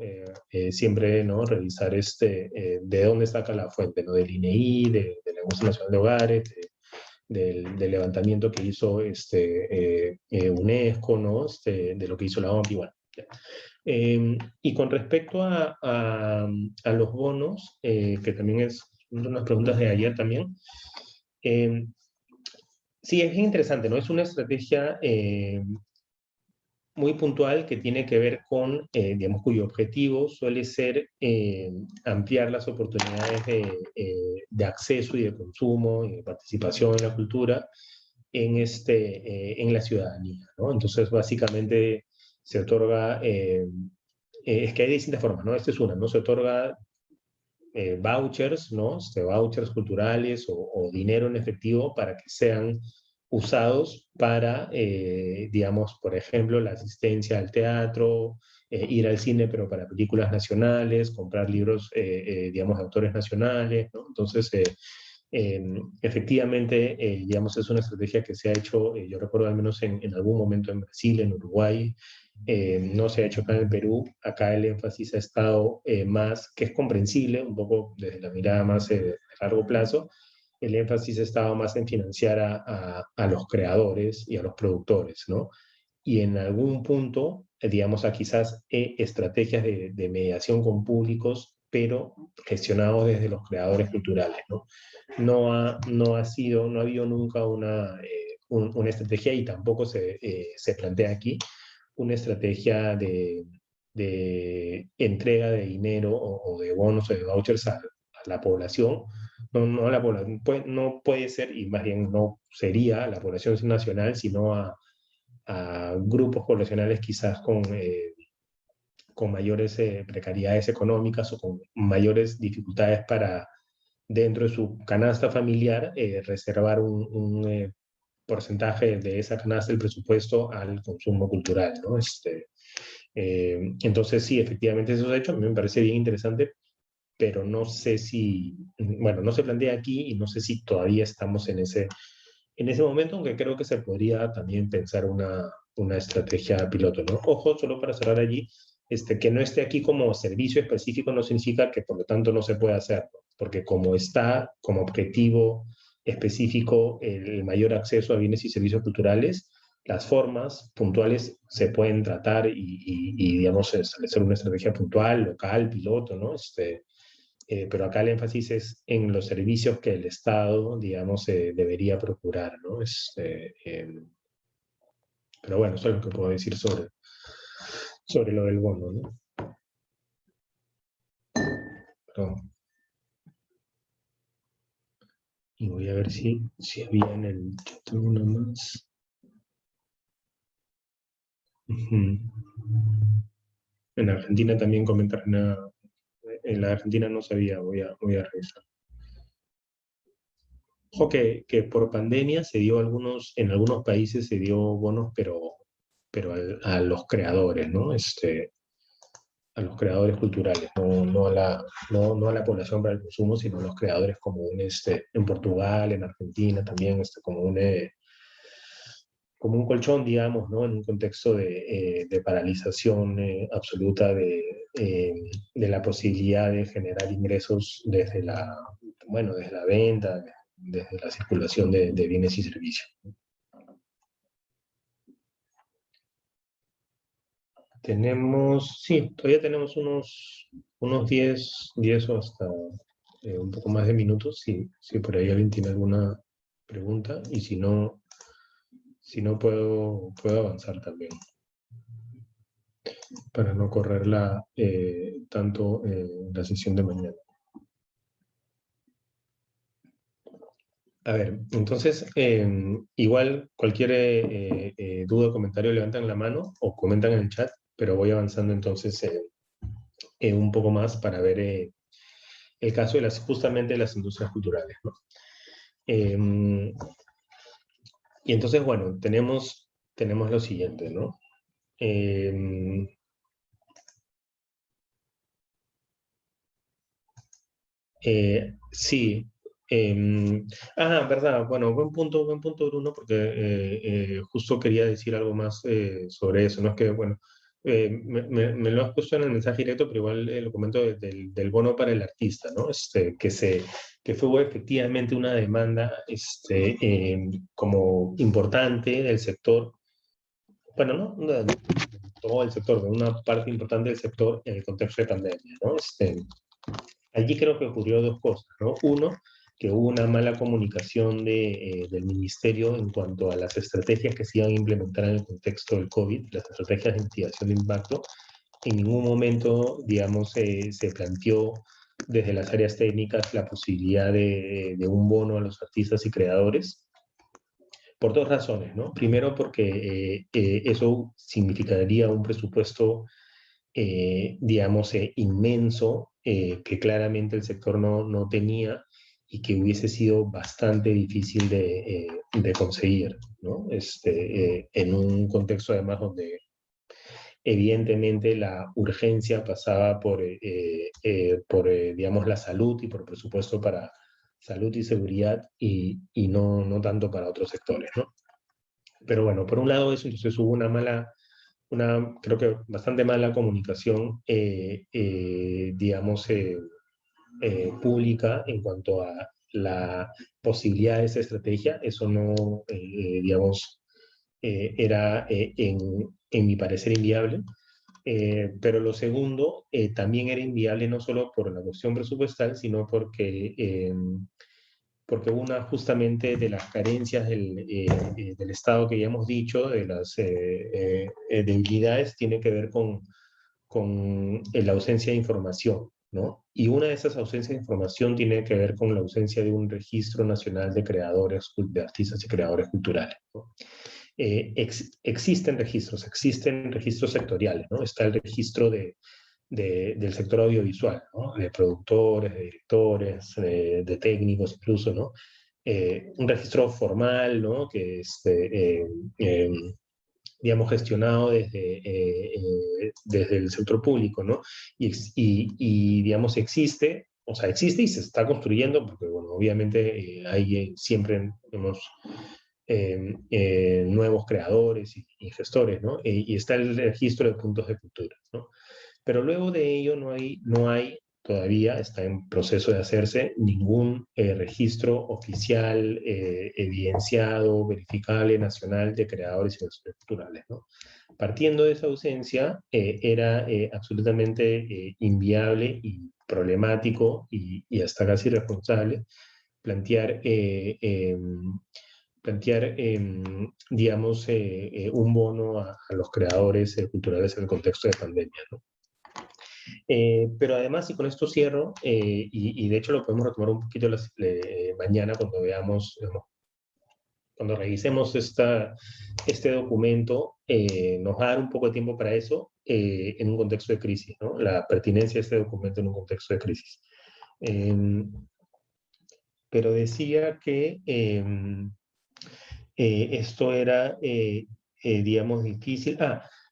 [SPEAKER 2] siempre, ¿no? Revisar de dónde saca la fuente, ¿no? Del INEI, de la Encuesta Nacional de Hogares, del levantamiento que hizo UNESCO, ¿no? De lo que hizo la OMPI, bueno. Y con respecto a los bonos, que también es una de las preguntas de ayer también, sí, es bien interesante, ¿no? Es una estrategia muy puntual que tiene que ver con, digamos, cuyo objetivo suele ser ampliar las oportunidades de acceso y de consumo y de participación en la cultura en la ciudadanía, ¿no? Entonces, básicamente, se otorga, es que hay distintas formas, ¿no? Esta es una, ¿no? Se otorga vouchers, ¿no? Vouchers culturales o dinero en efectivo para que sean usados para, digamos, por ejemplo, la asistencia al teatro, ir al cine, pero para películas nacionales, comprar libros, digamos, de autores nacionales, ¿no? Entonces, efectivamente, digamos, es una estrategia que se ha hecho, yo recuerdo al menos en algún momento en Brasil, en Uruguay, no se ha hecho acá en el Perú. Acá el énfasis ha estado más, que es comprensible, un poco desde la mirada más de largo plazo, el énfasis ha estado más en financiar a los creadores y a los productores, ¿no? Y en algún punto, digamos, a quizás estrategias de mediación con públicos, pero gestionados desde los creadores culturales, ¿no? No ha sido, no ha habido nunca una estrategia, y tampoco se plantea aquí, una estrategia de entrega de dinero o de bonos o de vouchers a la población. No a la población, no puede ser, y más bien no sería a la población nacional, sino a grupos poblacionales quizás con mayores precariedades económicas o con mayores dificultades para, dentro de su canasta familiar, reservar un porcentaje de esa canasta del presupuesto al consumo cultural, ¿no? Entonces, sí, efectivamente eso se ha hecho. A mí me parece bien interesante, pero no sé si, bueno, no se plantea aquí y no sé si todavía estamos en ese momento, aunque creo que se podría también pensar una estrategia piloto, ¿no? Ojo, solo para cerrar allí, que no esté aquí como servicio específico no significa que por lo tanto no se pueda hacer, ¿no? Porque como está como objetivo específico el mayor acceso a bienes y servicios culturales, las formas puntuales se pueden tratar y digamos, establecer una estrategia puntual, local, piloto, ¿no? Pero acá el énfasis es en los servicios que el Estado, digamos, debería procurar, ¿no? Pero bueno, eso es lo que puedo decir sobre lo del bono, ¿no? Perdón. Y voy a ver si había en el chat una más. En Argentina también comentaron, en la Argentina no sabía, voy a revisar. Ojo que por pandemia se dio en algunos países se dio bonos, pero a los creadores, ¿no? A los creadores culturales, no a la población para el consumo, sino a los creadores como en Portugal, en Argentina también, como un colchón, digamos, ¿no? En un contexto de paralización absoluta de la posibilidad de generar ingresos desde la venta, desde la circulación de bienes y servicios. Todavía tenemos unos 10 o hasta un poco más de minutos, si por ahí alguien tiene alguna pregunta, y si no puedo avanzar también, para no correrla tanto la sesión de mañana. A ver, entonces, igual cualquier duda o comentario levantan la mano o comentan en el chat, pero voy avanzando entonces un poco más para ver el caso de justamente de las industrias culturales, ¿no? Y entonces, bueno, tenemos lo siguiente, ¿no? Sí. Verdad. Bueno, buen punto, Bruno, porque justo quería decir algo más sobre eso, ¿no? Es que, bueno, me lo has puesto en el mensaje directo, pero igual lo comento del bono para el artista, ¿no? Que fue efectivamente una demanda como importante del sector, bueno, no de todo el sector, de una parte importante del sector en el contexto de pandemia, ¿no? Allí creo que ocurrió dos cosas, ¿no? Uno, que hubo una mala comunicación del ministerio en cuanto a las estrategias que se iban a implementar en el contexto del COVID, las estrategias de mitigación de impacto. En ningún momento, digamos, se planteó desde las áreas técnicas la posibilidad de un bono a los artistas y creadores, por dos razones, ¿no? Primero, porque eso significaría un presupuesto, digamos, inmenso, que claramente el sector no tenía y que hubiese sido bastante difícil de conseguir, ¿no? En un contexto además donde evidentemente la urgencia pasaba por digamos, la salud y por presupuesto para salud y seguridad y no tanto para otros sectores, ¿no? Pero bueno, por un lado eso, entonces hubo creo que bastante mala comunicación, digamos, pública en cuanto a la posibilidad de esa estrategia. Eso no, digamos, era, en mi parecer, inviable. Pero lo segundo, también era inviable no solo por la cuestión presupuestal, sino porque una justamente de las carencias del Estado que ya hemos dicho, de las debilidades, tiene que ver con la ausencia de información, ¿no? Y una de esas ausencias de información tiene que ver con la ausencia de un registro nacional de creadores, de artistas y creadores culturales, ¿no? Existen registros sectoriales, ¿no? Está el registro del sector audiovisual, ¿no? De productores, de directores, de técnicos incluso, ¿no? Un registro formal, ¿no? Que digamos, gestionado desde el sector público, ¿no? Digamos, existe, o sea, existe y se está construyendo, porque, bueno, obviamente hay siempre hemos nuevos creadores y gestores, ¿no? Y está el registro de puntos de cultura, ¿no? Pero luego de ello no hay todavía, está en proceso de hacerse ningún registro oficial, evidenciado, verificable, nacional de creadores y gestores culturales, ¿no? Partiendo de esa ausencia, era absolutamente inviable y problemático y hasta casi irresponsable plantear digamos, un bono a los creadores creadores en el contexto de pandemia, ¿no? Pero además, y con esto cierro, y de hecho lo podemos retomar un poquito mañana cuando veamos, cuando revisemos este documento, nos va a dar un poco de tiempo para eso en un contexto de crisis, ¿no? La pertinencia de este documento en un contexto de crisis. Pero decía que esto era, digamos, difícil.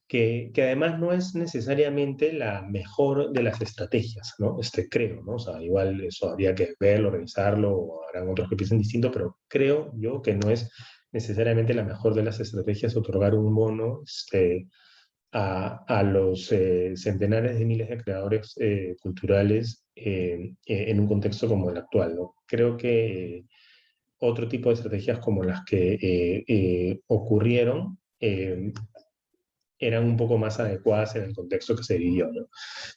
[SPEAKER 2] Que además no es necesariamente la mejor de las estrategias, ¿no? Creo, ¿no? O sea, igual eso habría que verlo, revisarlo, o habrán otros que piensen distinto, pero creo yo que no es necesariamente la mejor de las estrategias otorgar un bono a los centenares de miles de creadores culturales en un contexto como el actual, ¿no? Creo que otro tipo de estrategias como las que ocurrieron eran un poco más adecuadas en el contexto que se vivió, ¿no?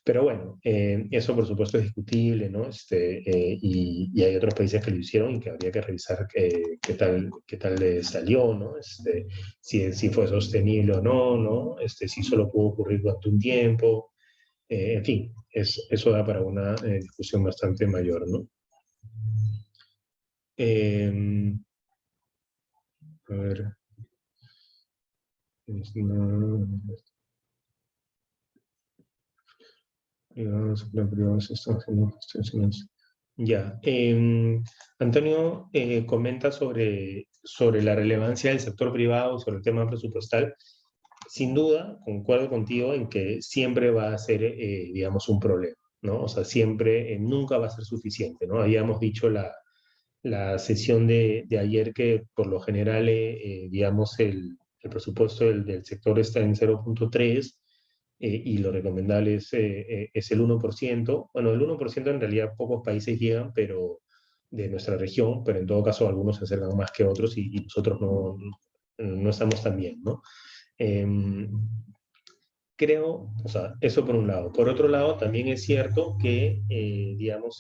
[SPEAKER 2] Pero bueno, eso por supuesto es discutible, ¿no? Y hay otros países que lo hicieron y que habría que revisar qué tal les salió, ¿no? Si fue sostenible o no, si solo pudo ocurrir durante un tiempo, en fin, eso da para una discusión bastante mayor, ¿no? A ver. Ya. Antonio comenta sobre la relevancia del sector privado, sobre el tema presupuestal. Sin duda, concuerdo contigo en que siempre va a ser, digamos, un problema, ¿no? O sea, siempre, nunca va a ser suficiente, ¿no? Habíamos dicho la sesión de ayer que por lo general, digamos, el presupuesto del sector está en 0,3 y lo recomendable es el 1%. Bueno, el 1% en realidad pocos países llegan, pero de nuestra región, pero en todo caso algunos se acercan más que otros y nosotros no estamos tan bien, ¿no? Creo, o sea, eso por un lado. Por otro lado, también es cierto que, digamos,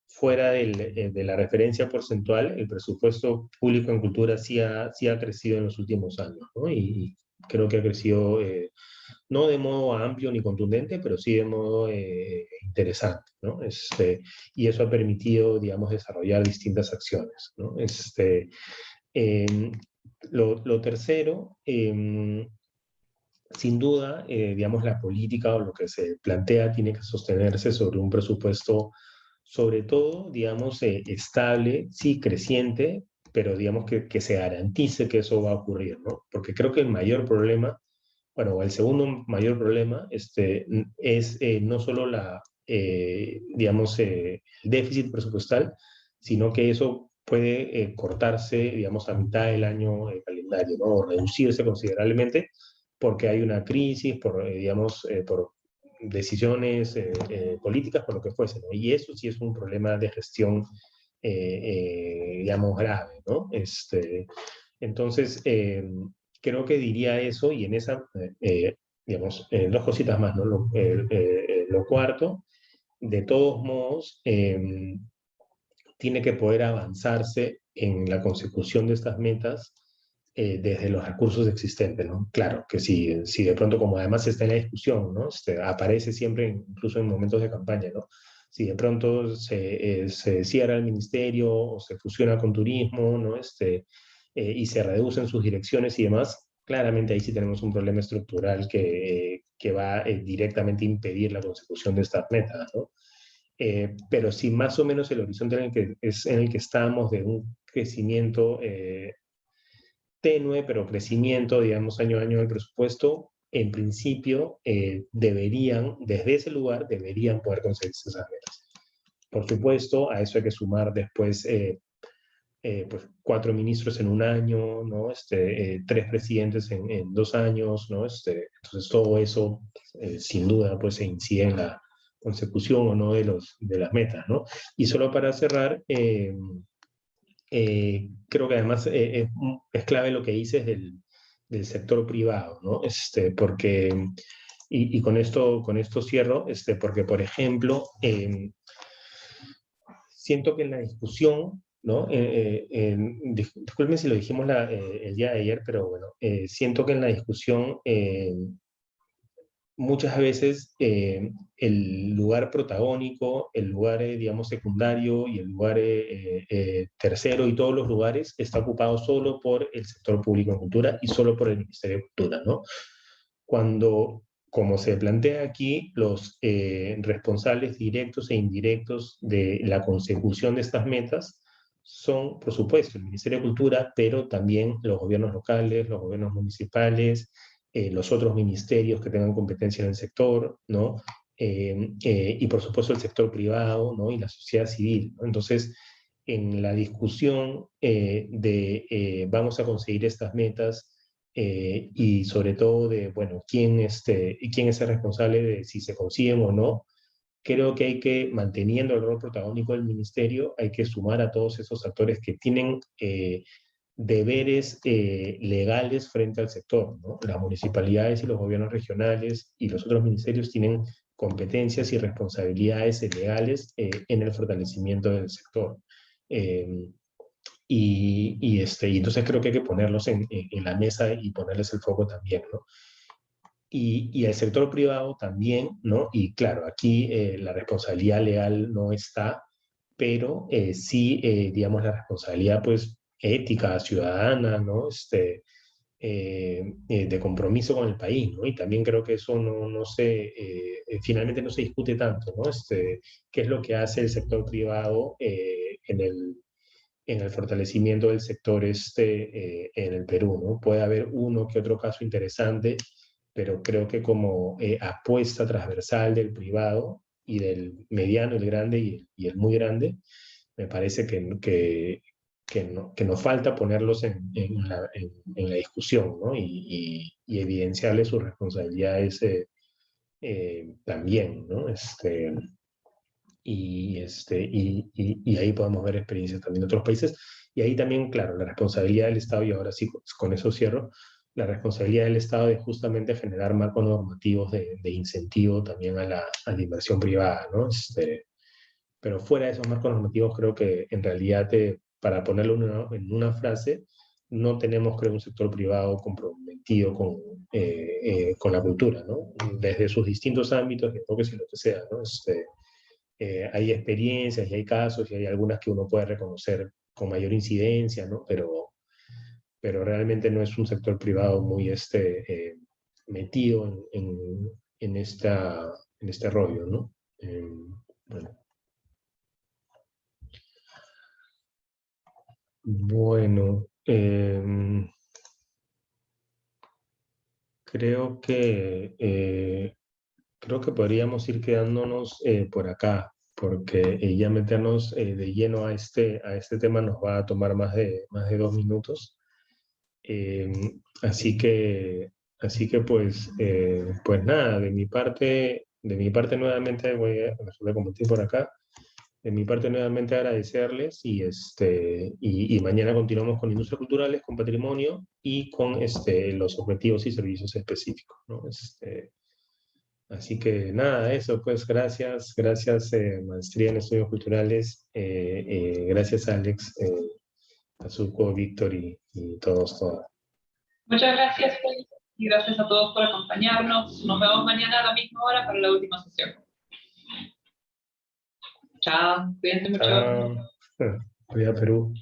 [SPEAKER 2] fuera de la referencia porcentual, el presupuesto público en cultura sí ha crecido en los últimos años, ¿no? Y creo que ha crecido no de modo amplio ni contundente, pero sí de modo interesante, ¿no? Y eso ha permitido, digamos, desarrollar distintas acciones, ¿no? Lo tercero, sin duda, digamos, la política o lo que se plantea tiene que sostenerse sobre un presupuesto, sobre todo, digamos, estable, sí, creciente, pero digamos que se garantice que eso va a ocurrir, ¿no? Porque creo que el mayor problema, bueno, el segundo mayor problema es no solo digamos, el déficit presupuestal, sino que eso puede cortarse, digamos, a mitad del año calendario, ¿no? O reducirse considerablemente porque hay una crisis, digamos, por decisiones políticas, por lo que fuese, ¿no? Y eso sí es un problema de gestión, digamos, grave, ¿no? Entonces, creo que diría eso y en esa, digamos, dos cositas más, ¿no? Lo cuarto, de todos modos, tiene que poder avanzarse en la consecución de estas metas desde los recursos existentes, ¿no? Claro, que si de pronto, como además está en la discusión, ¿no? Aparece siempre, incluso en momentos de campaña, ¿no? Si de pronto se cierra el ministerio o se fusiona con turismo, ¿no? Y se reducen sus direcciones y demás, claramente ahí sí tenemos un problema estructural que va directamente a impedir la consecución de estas metas, ¿no? Pero si más o menos el horizonte en el que estamos de un crecimiento tenue, pero crecimiento, digamos, año a año del presupuesto, en principio desde ese lugar, deberían poder conseguirse esas metas. Por supuesto, a eso hay que sumar después pues 4 ministros en un año, ¿no? 3 presidentes en 2 años, ¿no? Entonces todo eso, sin duda, pues se incide en la consecución o no de las metas, ¿no? Y solo para cerrar, creo que además es clave lo que dices del sector privado, ¿no? Porque, y con esto cierro, porque, por ejemplo, siento que en la discusión, ¿no? Disculpen si lo dijimos el día de ayer, pero bueno, siento que en la discusión muchas veces el lugar protagónico, el lugar, digamos, secundario y el lugar tercero y todos los lugares está ocupado solo por el sector público en cultura y solo por el Ministerio de Cultura, ¿no? Cuando, como se plantea aquí, los responsables directos e indirectos de la consecución de estas metas son, por supuesto, el Ministerio de Cultura, pero también los gobiernos locales, los gobiernos municipales, los otros ministerios que tengan competencia en el sector, ¿no? Y por supuesto el sector privado, ¿no? Y la sociedad civil, ¿no? Entonces, en la discusión vamos a conseguir estas metas y sobre todo de, bueno, quién es el responsable de si se consiguen o no, creo que hay que, manteniendo el rol protagónico del ministerio, hay que sumar a todos esos actores que tienen deberes legales frente al sector, ¿no? Las municipalidades y los gobiernos regionales y los otros ministerios tienen competencias y responsabilidades legales en el fortalecimiento del sector. Y entonces creo que hay que ponerlos en la mesa y ponerles el foco también, ¿no? Y el sector privado también, ¿no? Y claro, aquí la responsabilidad legal no está, pero sí, digamos, la responsabilidad, pues, ética, ciudadana, ¿no? De compromiso con el país, ¿no? Y también creo que eso finalmente no se discute tanto, ¿no? ¿Qué es lo que hace el sector privado en el fortalecimiento del sector en el Perú, ¿no? Puede haber uno que otro caso interesante, pero creo que como apuesta transversal del privado y del mediano, el grande y el muy grande, me parece que nos falta ponerlos en la discusión, ¿no? Y evidenciarles sus responsabilidades también, ¿no? Y ahí podemos ver experiencias también de otros países. Y ahí también, claro, la responsabilidad del Estado, y ahora sí, con eso cierro, la responsabilidad del Estado de justamente generar marcos normativos de incentivo también a la inversión privada, ¿no? Pero fuera de esos marcos normativos, creo que en realidad, para ponerlo en una frase, no tenemos, creo, un sector privado comprometido con la cultura, ¿no? Desde sus distintos ámbitos, enfoques y lo que sea, ¿no? Hay experiencias y hay casos y hay algunas que uno puede reconocer con mayor incidencia, ¿no? pero realmente no es un sector privado muy metido en este rollo, ¿no? Bueno. Bueno, creo que podríamos ir quedándonos por acá, porque ya meternos de lleno a este tema nos va a tomar más de 2 minutos. Así que pues nada, de mi parte nuevamente voy a compartir por acá. De mi parte, nuevamente agradecerles y mañana continuamos con industrias culturales, con patrimonio y con los objetivos y servicios específicos, ¿no? Así que nada, eso, pues gracias, Maestría en Estudios Culturales, gracias Alex, Azuko, Víctor y todas.
[SPEAKER 1] Muchas gracias, Félix, y gracias a todos por acompañarnos. Nos vemos mañana a la misma hora para la última sesión. Chao, cuídense mucho.
[SPEAKER 2] Chao. Cuida Perú.